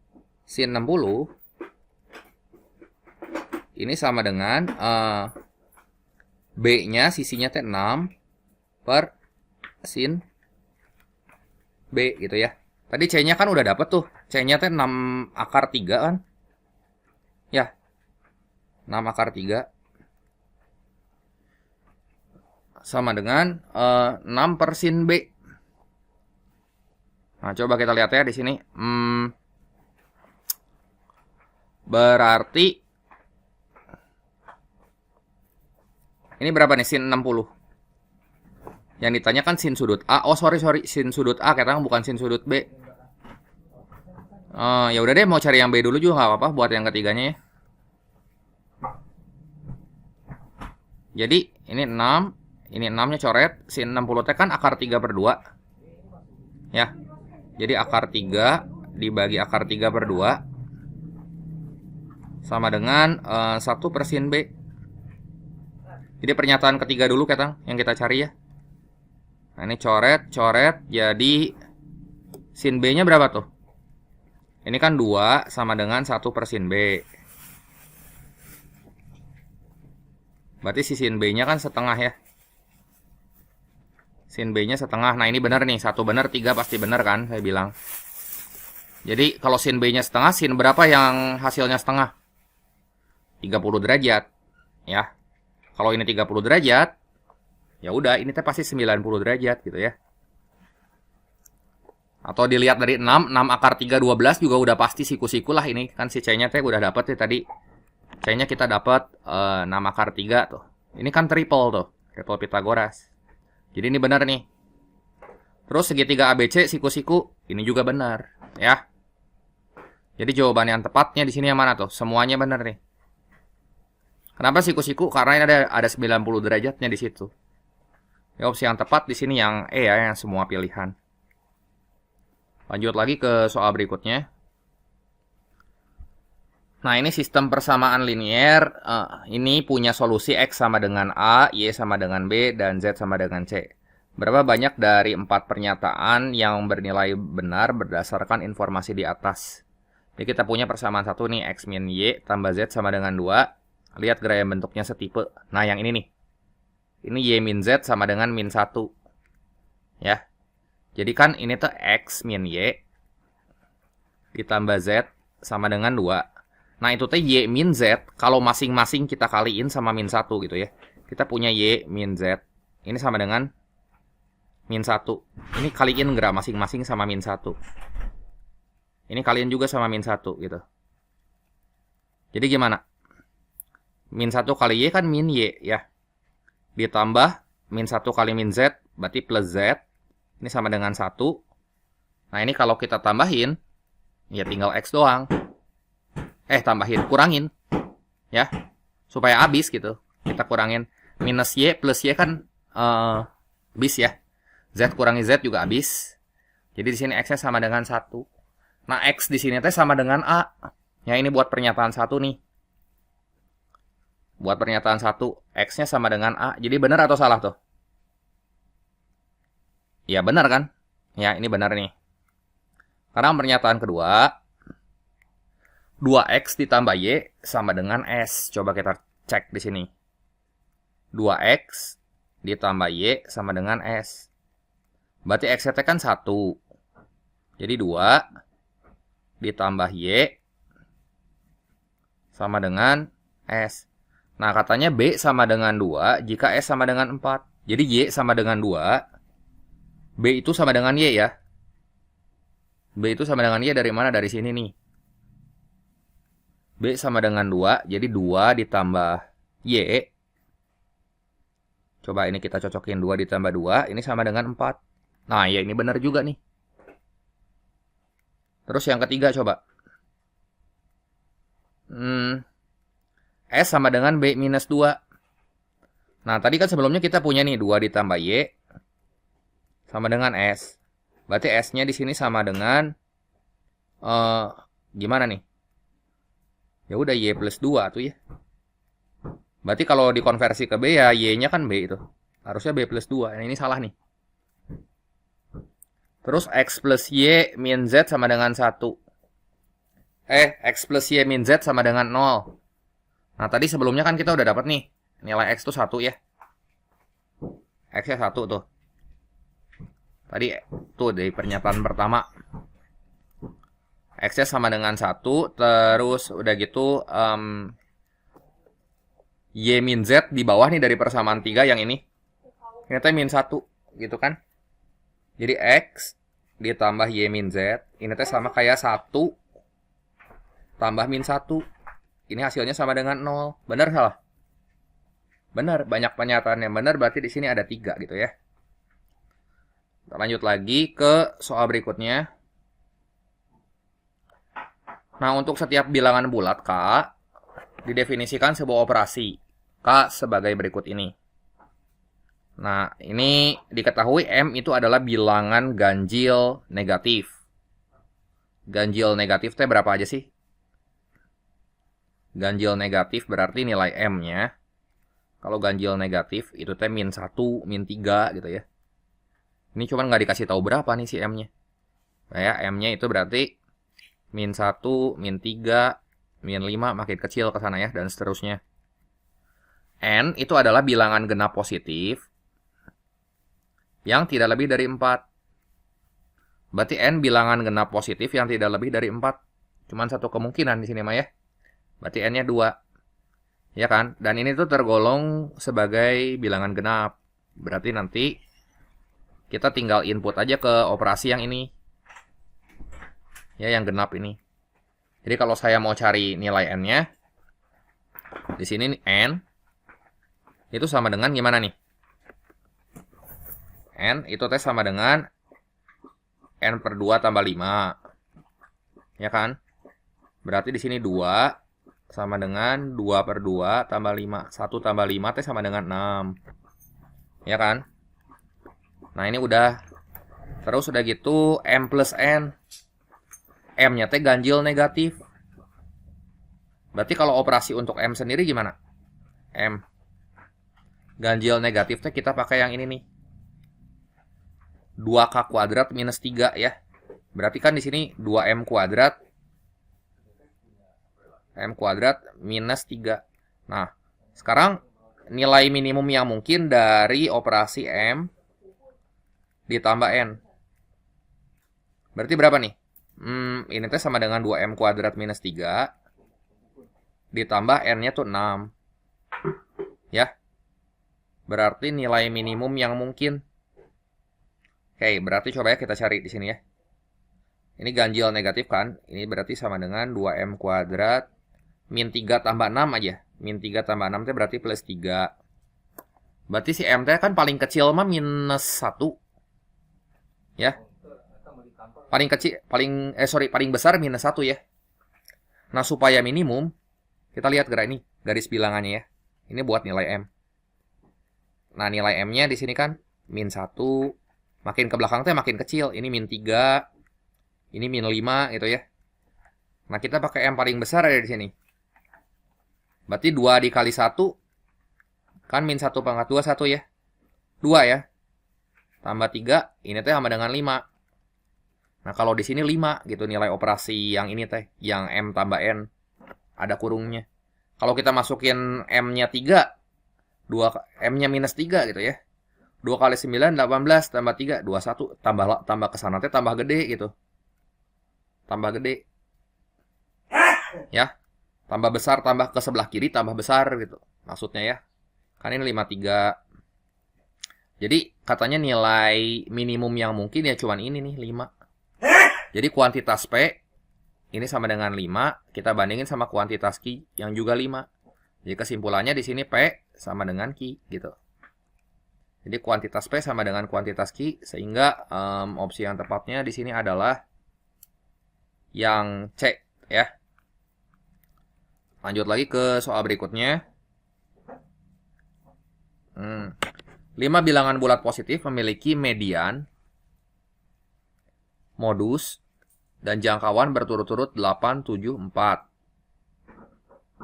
sin 60 ini sama dengan B-nya sisinya T 6 per sin B gitu ya. Tadi C-nya kan udah dapet tuh. C-nya T 6 akar 3 kan. Ya. 6 akar 3 sama dengan 6 per sin B. Nah, coba kita lihat ya di sini. Berarti ini berapa nih sin 60? Yang ditanyakan sin sudut A. Oh, sorry, sin sudut A katanya bukan sin sudut B. Ya udah deh, mau cari yang B dulu juga nggak apa-apa buat yang ketiganya ya. Jadi ini 6, ini 6-nya coret, sin 60 T kan akar 3 per 2. Ya. Jadi akar 3 dibagi akar 3 per 2 sama dengan 1 per sin B. Jadi pernyataan ketiga dulu ketang yang kita cari ya. Nah ini coret, jadi sin B-nya berapa tuh? Ini kan 2 sama dengan 1 per sin B. Berarti si sin B-nya kan setengah ya. Sin B-nya setengah. Nah ini benar nih, 1 benar, 3 pasti benar kan, saya bilang. Jadi kalau sin B-nya setengah, sin berapa yang hasilnya setengah? 30 derajat. Ya. Kalau ini 30 derajat, ya udah ini teh pasti 90 derajat gitu ya. Atau dilihat dari 6 akar 3 12 juga udah pasti siku-siku lah ini. Kan si C-nya teh udah dapat ya tadi. C-nya kita dapat 6 akar 3 tuh. Ini kan triple tuh, triple Pythagoras. Jadi ini benar nih. Terus segitiga ABC siku-siku, ini juga benar, ya. Jadi jawaban yang tepatnya di sini yang mana tuh? Semuanya benar nih. Kenapa siku-siku? Karena ini ada 90 derajatnya di situ. Ya, opsi yang tepat di sini yang E ya, yang semua pilihan. Lanjut lagi ke soal berikutnya. Nah, ini sistem persamaan linier. Ini punya solusi X sama dengan A, Y sama dengan B, dan Z sama dengan C. Berapa banyak dari 4 pernyataan yang bernilai benar berdasarkan informasi di atas? Jadi kita punya persamaan satu nih, X min Y tambah Z sama dengan 2. Lihat gerayan bentuknya setipe. Nah, yang ini nih. Ini Y min Z sama dengan min 1. Ya. Jadi kan ini tuh X min Y ditambah Z sama dengan 2. Nah, itu teh Y min Z, kalau masing-masing kita kaliin sama min 1 gitu ya. Kita punya Y min Z. Ini sama dengan min 1. Ini kaliin enggak masing-masing sama min 1. Ini kaliin juga sama min 1 gitu. Jadi gimana? Min 1 kali Y kan min Y ya. Ditambah min 1 kali min Z, berarti plus Z. Ini sama dengan 1. Nah, ini kalau kita tambahin, ya tinggal X doang. Kurangin. Ya. Supaya habis gitu. Kita kurangin. Minus Y plus Y kan habis ya. Z kurangi Z juga habis. Jadi di sini X-nya sama dengan 1. Nah, X di sini teh sama dengan A. Ya, ini buat pernyataan 1 nih. Buat pernyataan 1, X-nya sama dengan A. Jadi benar atau salah tuh? Ya, benar kan? Ya, ini benar nih. Karena pernyataan kedua, 2X ditambah Y sama dengan S. Coba kita cek di sini. 2X ditambah Y sama dengan S. Berarti X-nya kan 1. Jadi 2 ditambah Y sama dengan S. Nah, katanya B sama dengan 2 jika S sama dengan 4. Jadi Y sama dengan 2. B itu sama dengan Y ya. B itu sama dengan Y dari mana? Dari sini nih. B sama dengan 2. Jadi 2 ditambah Y. Coba ini kita cocokin 2 ditambah 2. Ini sama dengan 4. Nah, ya ini benar juga nih. Terus yang ketiga coba. S sama dengan B minus 2. Nah, tadi kan sebelumnya kita punya nih 2 ditambah Y sama dengan S. Berarti S-nya di sini sama dengan gimana nih? Ya udah Y plus 2 tuh ya. Berarti kalau dikonversi ke B ya Y-nya kan B itu. Harusnya B plus 2. Nah, ini salah nih. Terus X plus Y min Z sama dengan 1. X plus Y min Z sama dengan 0. Nah, tadi sebelumnya kan kita udah dapat nih. Nilai X tuh 1 ya. X-nya 1 tuh. Tadi tuh dari pernyataan pertama. X-nya sama dengan 1. Terus udah gitu Y min Z di bawah nih dari persamaan 3 yang ini. Ternyata min 1 gitu kan. Jadi X ditambah Y min Z. Ini teh sama kayak 1 tambah min 1. Ini hasilnya sama dengan 0. Benar salah? Benar. Banyak pernyataan yang benar. Berarti di sini ada 3 gitu ya. Kita lanjut lagi ke soal berikutnya. Nah, untuk setiap bilangan bulat K, didefinisikan sebuah operasi K sebagai berikut ini. Nah, ini diketahui M itu adalah bilangan ganjil negatif. Ganjil negatif teh berapa aja sih? ganjil negatif berarti nilai M-nya. Kalau ganjil negatif itu teh min 1, min 3 gitu ya. Ini cuman nggak dikasih tahu berapa nih si M-nya. Nah ya, M-nya itu berarti min 1, min 3, min 5 makin kecil ke sana ya, dan seterusnya. N itu adalah bilangan genap positif yang tidak lebih dari 4. Berarti N bilangan genap positif yang tidak lebih dari 4. Cuman satu kemungkinan di sini mah ya. Berarti N-nya 2. Ya kan? Dan ini tuh tergolong sebagai bilangan genap. Berarti nanti kita tinggal input aja ke operasi yang ini. Ya, yang genap ini. Jadi kalau saya mau cari nilai N-nya, di sini N itu sama dengan gimana nih? N itu teh sama dengan N per 2 tambah 5. Ya kan? Berarti di sini 2 sama dengan 2 per 2 tambah 5. 1 tambah 5 teh sama dengan 6. Ya kan? Nah ini udah. Terus udah gitu M plus N. M-nya teh ganjil negatif. Berarti kalau operasi untuk M sendiri gimana? M ganjil negatif teh kita pakai yang ini nih. 2K kuadrat minus 3 ya. Berarti kan di sini 2M kuadrat. M kuadrat minus 3. Nah, sekarang nilai minimum yang mungkin dari operasi M ditambah N. Berarti berapa nih? Ini teh sama dengan 2M kuadrat minus 3. Ditambah N-nya tuh 6. Ya. Berarti nilai minimum yang mungkin. Oke, berarti coba ya kita cari di sini ya. Ini ganjil negatif kan? Ini berarti sama dengan 2M kuadrat min 3 tambah 6 aja. Min 3 tambah 6 itu berarti plus 3. Berarti si M teh kan paling kecil mah minus 1. Ya. Paling kecil, paling besar minus 1 ya. Nah, supaya minimum, kita lihat gerak ini, garis bilangannya ya. Ini buat nilai M. Nah, nilai M-nya di sini kan min 1. Makin ke belakang teh makin kecil. Ini min 3. Ini min 5 gitu ya. Nah, kita pakai M paling besar ada di sini. Berarti 2 dikali 1. Kan min 1 pangkat 2, 1 ya. 2 ya. Tambah 3. Ini teh sama dengan 5. Nah, kalau di sini 5 gitu nilai operasi yang ini teh. Yang M tambah N. Ada kurungnya. Kalau kita masukin M-nya 3. 2 M-nya minus 3 gitu ya. 2 kali 9, 18, tambah 3, 21. Tambah kesana teh tambah gede gitu. Tambah gede. Ya. Tambah besar, tambah ke sebelah kiri, tambah besar gitu. Maksudnya ya. Kan ini 53. Jadi katanya nilai minimum yang mungkin ya cuman ini nih, 5. Jadi kuantitas P ini sama dengan 5. Kita bandingin sama kuantitas Q yang juga 5. Jadi kesimpulannya di sini P sama dengan Q gitu. Jadi kuantitas P sama dengan kuantitas Q, sehingga opsi yang tepatnya di sini adalah yang C ya. Lanjut lagi ke soal berikutnya. 5 bilangan bulat positif memiliki median, modus, dan jangkauan berturut-turut 8, 7, 4.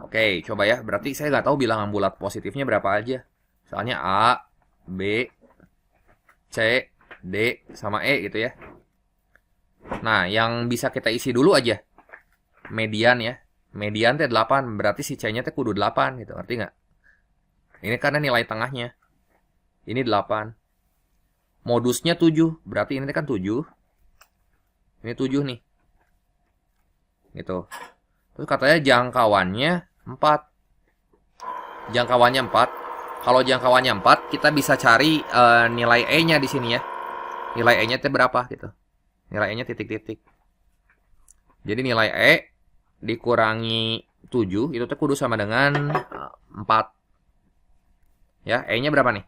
Oke, coba ya. Berarti saya nggak tahu bilangan bulat positifnya berapa aja. Soalnya A, B, C, D, sama E gitu ya. Nah, yang bisa kita isi dulu aja. Median ya. Median teh 8. Berarti si C-nya teh kudu 8 gitu. Ngerti nggak? Ini karena nilai tengahnya. Ini 8. Modusnya 7. Berarti ini kan 7. Ini 7 nih. Gitu. Terus katanya jangkauannya 4. Jangkauannya 4. Kalau jangkauannya 4, kita bisa cari nilai E-nya di sini ya. Nilai E-nya itu berapa gitu. Nilai E-nya titik-titik. Jadi nilai E dikurangi 7 itu tuh kudu sama dengan 4. Ya, E-nya berapa nih?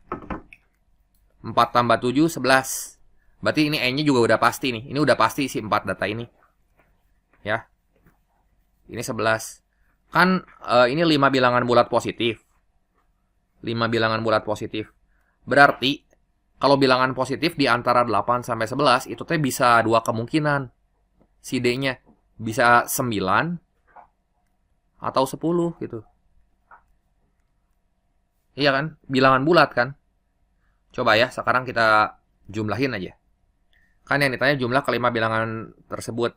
4 tambah 7, 11. Berarti ini E-nya juga udah pasti nih. Ini udah pasti si 4 data ini. Ya. Ini 11. Kan ini 5 bilangan bulat positif. 5 bilangan bulat positif. Berarti kalau bilangan positif di antara 8 sampai 11 itu teh bisa 2 kemungkinan. Si D-nya bisa 9 atau 10 gitu. Iya kan? Bilangan bulat kan? Coba ya, sekarang kita jumlahin aja. Kan yang ditanya jumlah kelima bilangan tersebut.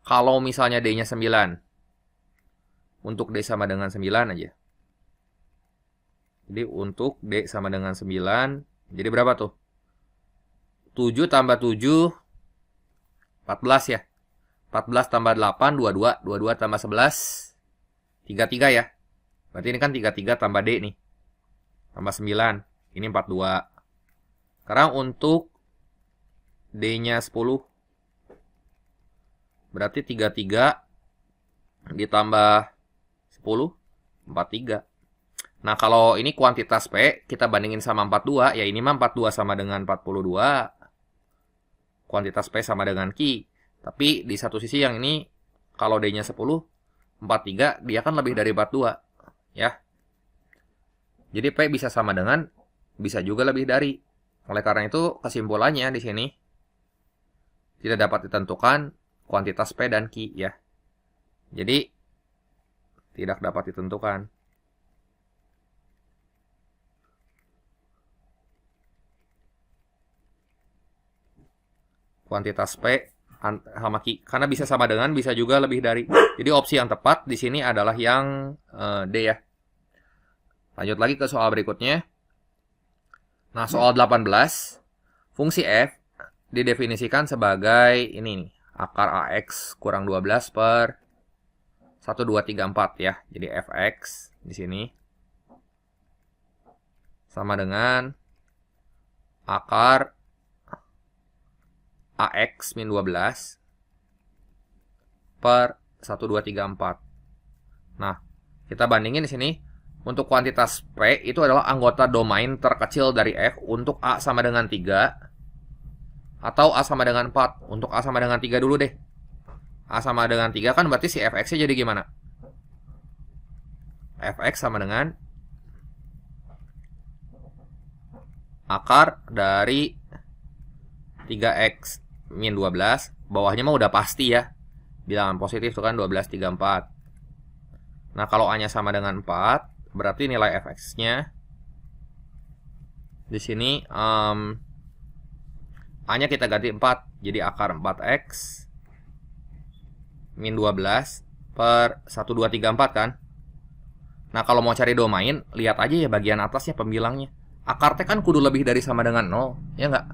Kalau misalnya D-nya 9. Untuk D sama dengan 9 aja. Jadi untuk D sama dengan 9. Jadi berapa tuh? 7 tambah 7. 14 ya. 14 tambah 8, 22. 22 tambah 11. 33 ya. Berarti ini kan 33 tambah D nih. Tambah 9. Ini 42. Sekarang untuk D-nya 10. Berarti 33 ditambah 10, 43. Nah, kalau ini kuantitas P, kita bandingin sama 42. Ya ini mah 42 sama dengan 42. Kuantitas P sama dengan Q. Tapi di satu sisi yang ini, kalau D-nya 10, 43, dia kan lebih dari 42. Ya. Jadi P bisa sama dengan, bisa juga lebih dari. Oleh karena itu, kesimpulannya di sini tidak dapat ditentukan kuantitas P dan Q ya. Jadi tidak dapat ditentukan. Kuantitas P sama Q karena bisa sama dengan, bisa juga lebih dari. Jadi opsi yang tepat di sini adalah yang D ya. Lanjut lagi ke soal berikutnya. Nah, soal 18, fungsi f didefinisikan sebagai ini nih, akar AX kurang 12 per 1, 2, 3, 4 ya. Jadi fx di sini sama dengan akar AX min 12 per 1, 2, 3, 4. Nah, kita bandingin di sini. Untuk kuantitas P itu adalah anggota domain terkecil dari F untuk A sama dengan 3 atau A sama dengan 4. Untuk A sama dengan 3 dulu deh. A sama dengan 3 kan berarti si Fx-nya jadi gimana? Fx sama dengan akar dari 3x min 12. Bawahnya mah udah pasti ya. Bilangan positif itu kan 12, 3, 4. Nah, kalau A-nya sama dengan 4, berarti nilai fx-nya di sini A-nya kita ganti 4, jadi akar 4x min 12 per 1, 2, 3, 4 kan. Nah, kalau mau cari domain, lihat aja ya bagian atasnya pembilangnya. Akar T kan kudu lebih dari sama dengan 0, ya enggak?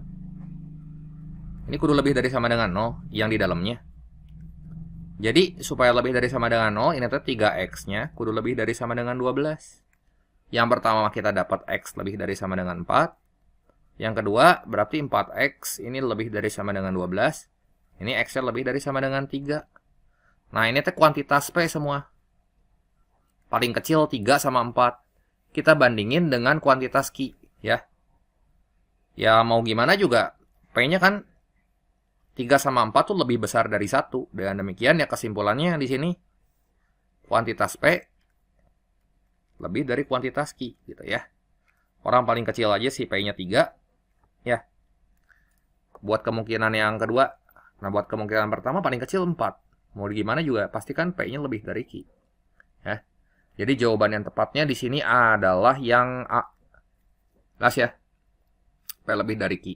Ini kudu lebih dari sama dengan 0 yang di dalamnya. Jadi, supaya lebih dari sama dengan 0, ini tuh 3x-nya kudu lebih dari sama dengan 12. Yang pertama kita dapat x lebih dari sama dengan 4. Yang kedua, berarti 4x ini lebih dari sama dengan 12. Ini x-nya lebih dari sama dengan 3. Nah, ini tuh kuantitas P semua. Paling kecil 3 sama 4. Kita bandingin dengan kuantitas Q, ya. Ya, mau gimana juga, P-nya kan 3 sama 4 tuh lebih besar dari 1. Dengan demikian ya kesimpulannya di sini kuantitas P lebih dari kuantitas Q gitu ya. Orang paling kecil aja sih P-nya 3 ya. Buat kemungkinan yang kedua, nah buat kemungkinan pertama paling kecil 4. Mau gimana juga pastikan P-nya lebih dari Q. Ya. Jadi jawaban yang tepatnya di sini adalah yang A. Jelas ya. P lebih dari Q.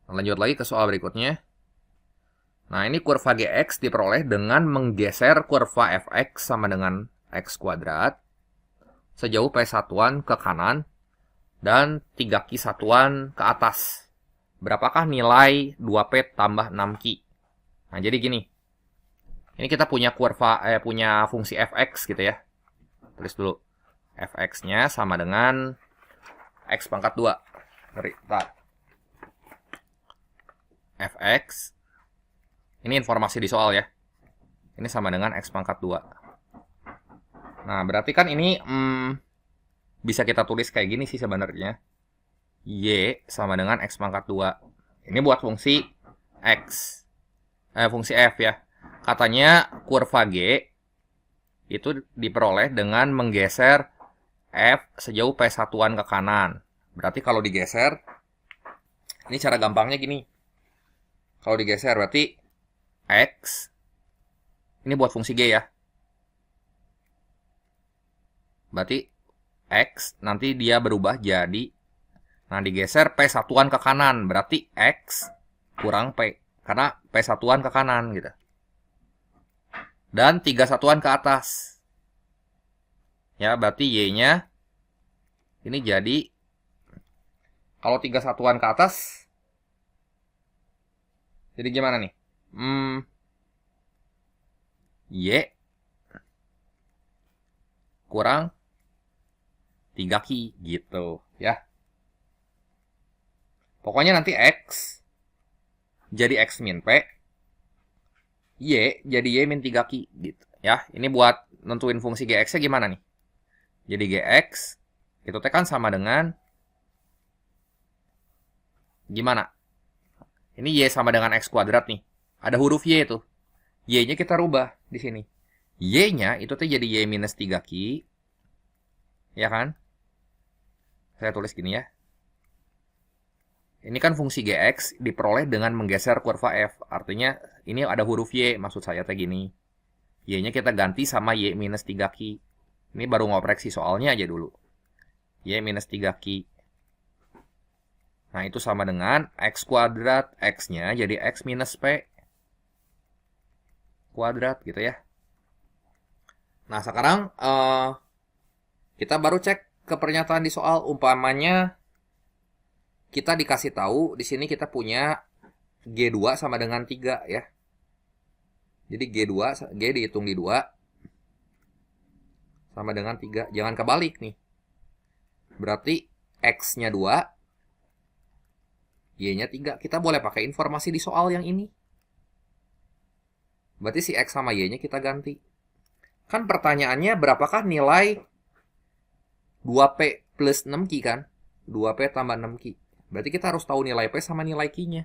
Nah, lanjut lagi ke soal berikutnya. Nah, ini kurva Gx diperoleh dengan menggeser kurva Fx sama dengan X kuadrat sejauh P satuan ke kanan dan 3Q satuan ke atas. Berapakah nilai 2P tambah 6Q? Nah, jadi gini. Ini kita punya punya fungsi Fx gitu ya. Tulis dulu. Fx-nya sama dengan X pangkat 2. Fx. Ini informasi di soal ya. Ini sama dengan X pangkat 2. Nah, berarti kan ini bisa kita tulis kayak gini sih sebenarnya. Y sama dengan X pangkat 2. Ini buat fungsi X. Fungsi F ya. Katanya kurva G itu diperoleh dengan menggeser F sejauh P satuan ke kanan. Berarti kalau digeser, ini cara gampangnya gini. Kalau digeser berarti X, ini buat fungsi G ya. Berarti X nanti dia berubah jadi, nah digeser P satuan ke kanan, berarti X kurang P, karena P satuan ke kanan gitu. Dan 3 satuan ke atas. Ya, berarti Y-nya ini jadi, kalau 3 satuan ke atas, jadi gimana nih? Y kurang 3 Ki gitu ya. Pokoknya nanti X jadi X min P, Y jadi Y min 3 Ki gitu ya. Ini buat nentuin fungsi GX-nya gimana nih? Jadi GX itu kan sama dengan gimana? Ini Y sama dengan X kuadrat nih. Ada huruf Y itu. Y-nya kita rubah di sini. Y-nya itu tuh jadi Y minus 3 Ki. Ya kan? Saya tulis gini ya. Ini kan fungsi GX diperoleh dengan menggeser kurva F. Artinya ini ada huruf Y, maksud saya teh gini. Y-nya kita ganti sama Y minus 3 Ki. Ini baru ngopreksi soalnya aja dulu. Y minus 3 Ki. Nah, itu sama dengan X kuadrat. X-nya jadi X minus P kuadrat gitu ya. Nah, sekarang kita baru cek ke pernyataan di soal. Umpamanya kita dikasih tahu di sini kita punya G2 sama dengan 3 ya. Jadi G dihitung di 2 sama dengan 3. Jangan kebalik nih. Berarti X-nya 2, Y-nya 3. Kita boleh pakai informasi di soal yang ini. Berarti si X sama Y-nya kita ganti. Kan pertanyaannya berapakah nilai 2P plus 6 Ki kan? 2P tambah 6 Ki. Berarti kita harus tahu nilai P sama nilai Ki-nya.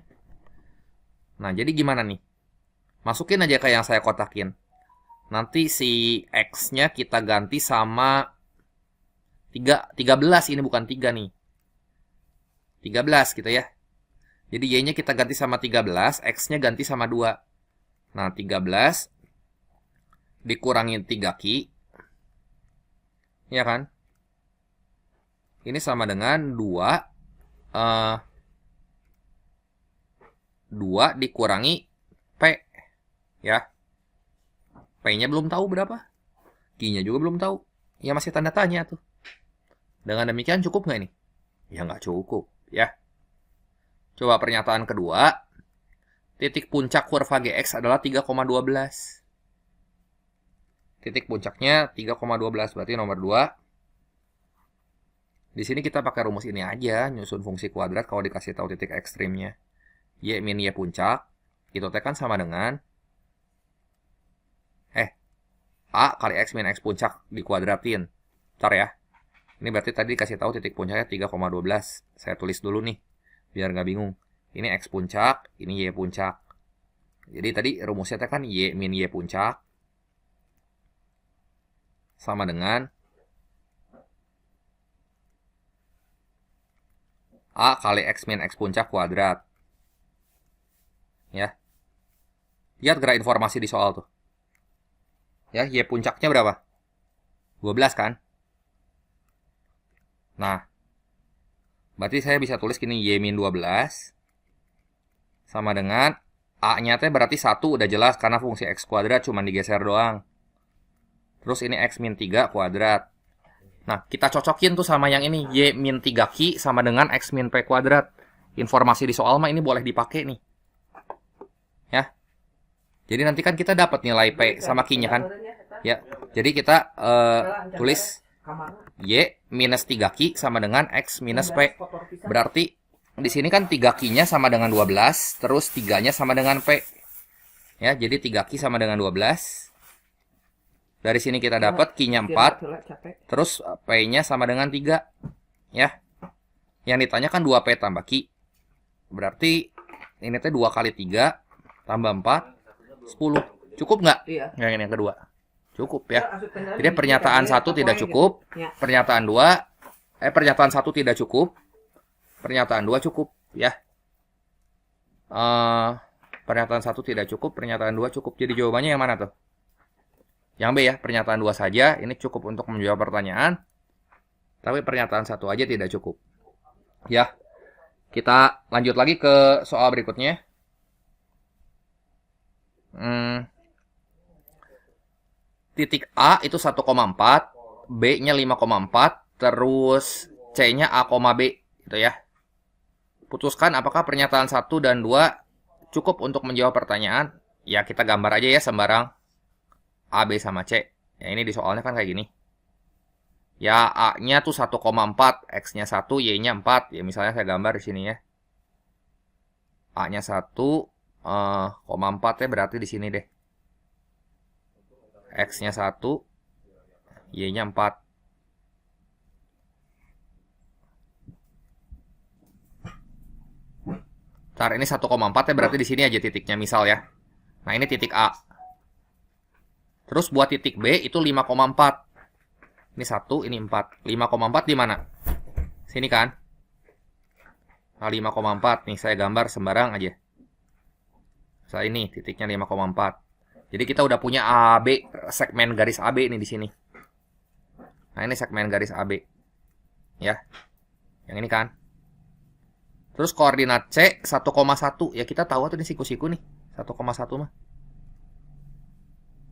Nah, jadi gimana nih? Masukin aja kayak yang saya kotakin. Nanti si X-nya kita ganti sama 13. Ini bukan 3 nih. 13 gitu ya. Jadi Y-nya kita ganti sama 13. X-nya ganti sama 2. Nah, 13 dikurangin 3 Ki. Ya kan? Ini sama dengan 2 dikurangi P. Ya. P-nya belum tahu berapa. Q-nya juga belum tahu. Ya masih tanda tanya tuh. Dengan demikian cukup nggak ini? Ya nggak cukup. Ya. Coba pernyataan kedua. Titik puncak kurva GX adalah 3,12. Titik puncaknya 3,12. Berarti nomor 2. Di sini kita pakai rumus ini aja. Nyusun fungsi kuadrat kalau dikasih tahu titik ekstrimnya. Y min Y puncak. Itu kan sama dengan A kali X min X puncak dikuadratin. Bentar ya. Ini berarti tadi dikasih tahu titik puncaknya 3,12. Saya tulis dulu nih. Biar nggak bingung. Ini X puncak, ini Y puncak. Jadi tadi rumusnya kan Y min Y puncak. Sama dengan A kali X min X puncak kuadrat. Ya. Lihat gerak informasi di soal tuh. Ya, Y puncaknya berapa? 12 kan? Nah, berarti saya bisa tulis gini, Y min 12 sama dengan A-nya teh berarti 1 udah jelas karena fungsi X kuadrat cuma digeser doang. Terus ini X min 3 kuadrat. Nah, kita cocokin tuh sama yang ini, Y min 3 Ki sama dengan X min P kuadrat. Informasi di soal mah ini boleh dipakai nih. Ya. Jadi nanti kan kita dapat nilai P sama Q-nya kan? Ya. Jadi kita tulis Y minus 3 Ki sama dengan X minus P. Berarti di sini kan 3 Ki-nya sama dengan 12, terus 3-nya sama dengan P. Ya, jadi 3 Ki sama dengan 12. Dari sini kita dapat Ki-nya 4, terus P-nya sama dengan 3. Ya. Yang ditanya kan 2P tambah Ki. Berarti ini teh 2 kali 3 tambah 4 10. Cukup nggak? Iya. Yang kedua. Cukup ya. Jadi pernyataan 1 tidak cukup. Pernyataan 2 pernyataan 1 tidak cukup. Pernyataan 2 cukup ya. Pernyataan 1 tidak cukup, pernyataan 2 cukup. Jadi jawabannya yang mana tuh? Yang B ya, pernyataan 2 saja. Ini cukup untuk menjawab pertanyaan. Tapi pernyataan 1 aja tidak cukup. Ya, kita lanjut lagi ke soal berikutnya. Titik A itu 1,4, B-nya 5,4, terus C-nya A, B gitu ya. Putuskan apakah pernyataan 1 dan 2 cukup untuk menjawab pertanyaan. Ya kita gambar aja ya sembarang A, B sama C. Ya ini di soalnya kan kayak gini. Ya A-nya tuh 1,4, X-nya 1, Y-nya 4. Ya misalnya saya gambar di sini ya. A-nya 1,4 ya berarti di sini deh. X-nya 1, Y-nya 4. Ntar ini 1,4 ya berarti di sini aja titiknya misal ya. Nah ini titik A. Terus buat titik B itu 5,4. Ini 1, ini 4. 5,4 di mana? Sini kan? Nah 5,4 nih saya gambar sembarang aja. Saya ini titiknya 5,4. Jadi kita udah punya AB, segmen garis AB nih di sini. Nah ini segmen garis AB. Ya. Yang ini kan. Terus koordinat C 1,1. Ya kita tahu tuh ini siku-siku nih. 1,1 mah.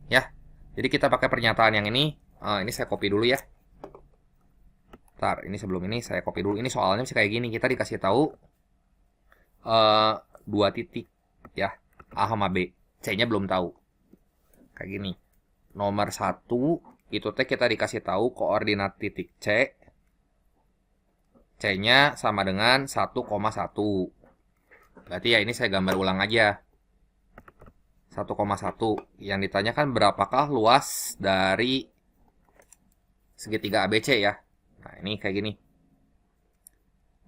Ya. Jadi kita pakai pernyataan yang ini. Ini saya copy dulu ya. Ntar, ini sebelum ini saya copy dulu. Ini soalnya masih kayak gini. Kita dikasih tahu 2 titik. Ya. A sama B. C-nya belum tahu. Kayak gini. Nomor 1 itu teh kita dikasih tahu koordinat titik C. C-nya sama dengan 1,1. Berarti ya ini saya gambar ulang aja. 1,1. Yang ditanyakan berapakah luas dari segitiga ABC ya. Nah ini kayak gini.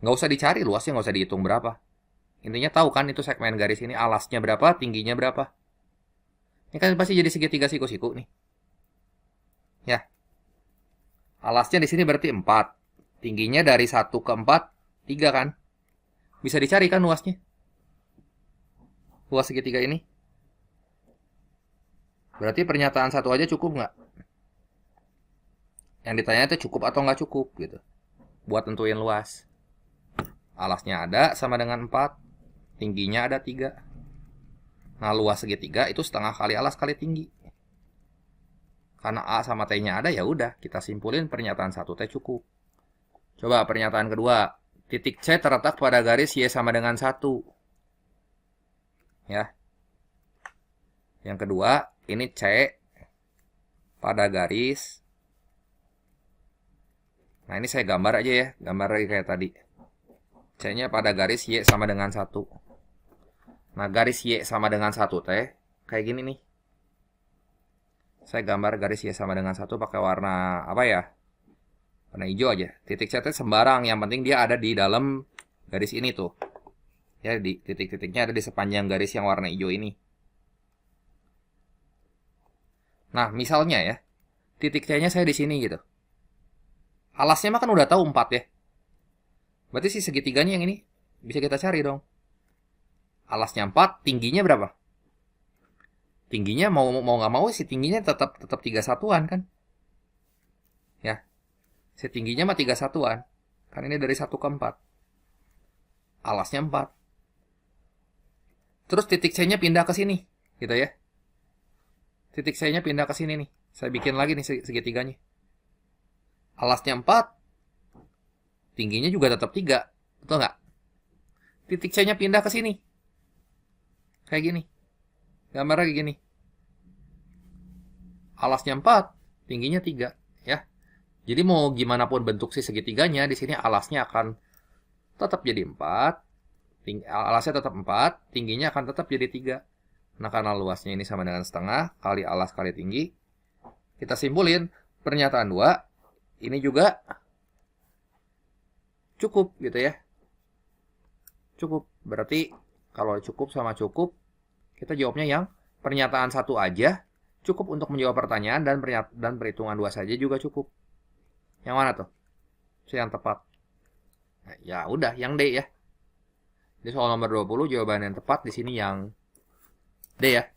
Nggak usah dicari luasnya, nggak usah dihitung berapa. Intinya tahu kan itu segmen garis ini alasnya berapa, tingginya berapa. Ini kan pasti jadi segitiga siku-siku nih. Ya. Alasnya di sini berarti 4. Tingginya dari 1 ke 4, 3 kan? Bisa dicari kan luasnya? Luas segitiga ini. Berarti pernyataan 1 aja cukup nggak? Yang ditanya itu cukup atau nggak cukup gitu. Buat tentuin luas. Alasnya ada sama dengan 4. Tingginya ada 3. Nah luas segitiga itu setengah kali alas kali tinggi. Karena A sama T-nya ada ya udah kita simpulin pernyataan 1 T cukup. Coba pernyataan kedua. Titik C terletak pada garis Y sama dengan 1. Ya. Yang kedua, ini C pada garis. Nah ini saya gambar aja ya. Gambar lagi kayak tadi. C-nya pada garis Y sama dengan 1. Nah garis Y sama dengan 1 T. Kayak gini nih. Saya gambar garis Y sama dengan 1 pakai warna apa ya? Warna hijau aja. Titik C sembarang, yang penting dia ada di dalam garis ini tuh. Ya, di titik-titiknya ada di sepanjang garis yang warna hijau ini. Nah, misalnya ya, titik C-nya saya di sini gitu. Alasnya mah kan udah tahu 4 ya. Berarti si segitiganya yang ini bisa kita cari dong. Alasnya 4, tingginya berapa? Tingginya mau nggak mau sih tingginya tetap 3 satuan kan? Ya. Setingginya mah 3 satuan. Kan ini dari 1 ke 4. Alasnya 4. Terus titik C-nya pindah ke sini. Gitu ya. Titik C-nya pindah ke sini nih. Saya bikin lagi nih segitiganya. Alasnya 4. Tingginya juga tetap 3. Betul nggak? Titik C-nya pindah ke sini. Kayak gini. Gambar lagi gini. Alasnya 4. Tingginya 3. Ya. Jadi mau gimana pun bentuk si segitiganya, di sini alasnya akan tetap jadi 4. Alasnya tetap 4. Tingginya akan tetap jadi 3. Nah karena luasnya ini sama dengan setengah kali alas kali tinggi. Kita simpulin pernyataan 2. Ini juga cukup gitu ya. Cukup. Berarti kalau cukup sama cukup, kita jawabnya yang pernyataan 1 aja cukup untuk menjawab pertanyaan dan perhitungan 2 saja juga cukup. Yang mana tuh? Itu yang tepat. Nah, ya udah, yang D ya. Di soal nomor 20 jawaban yang tepat di sini yang D ya.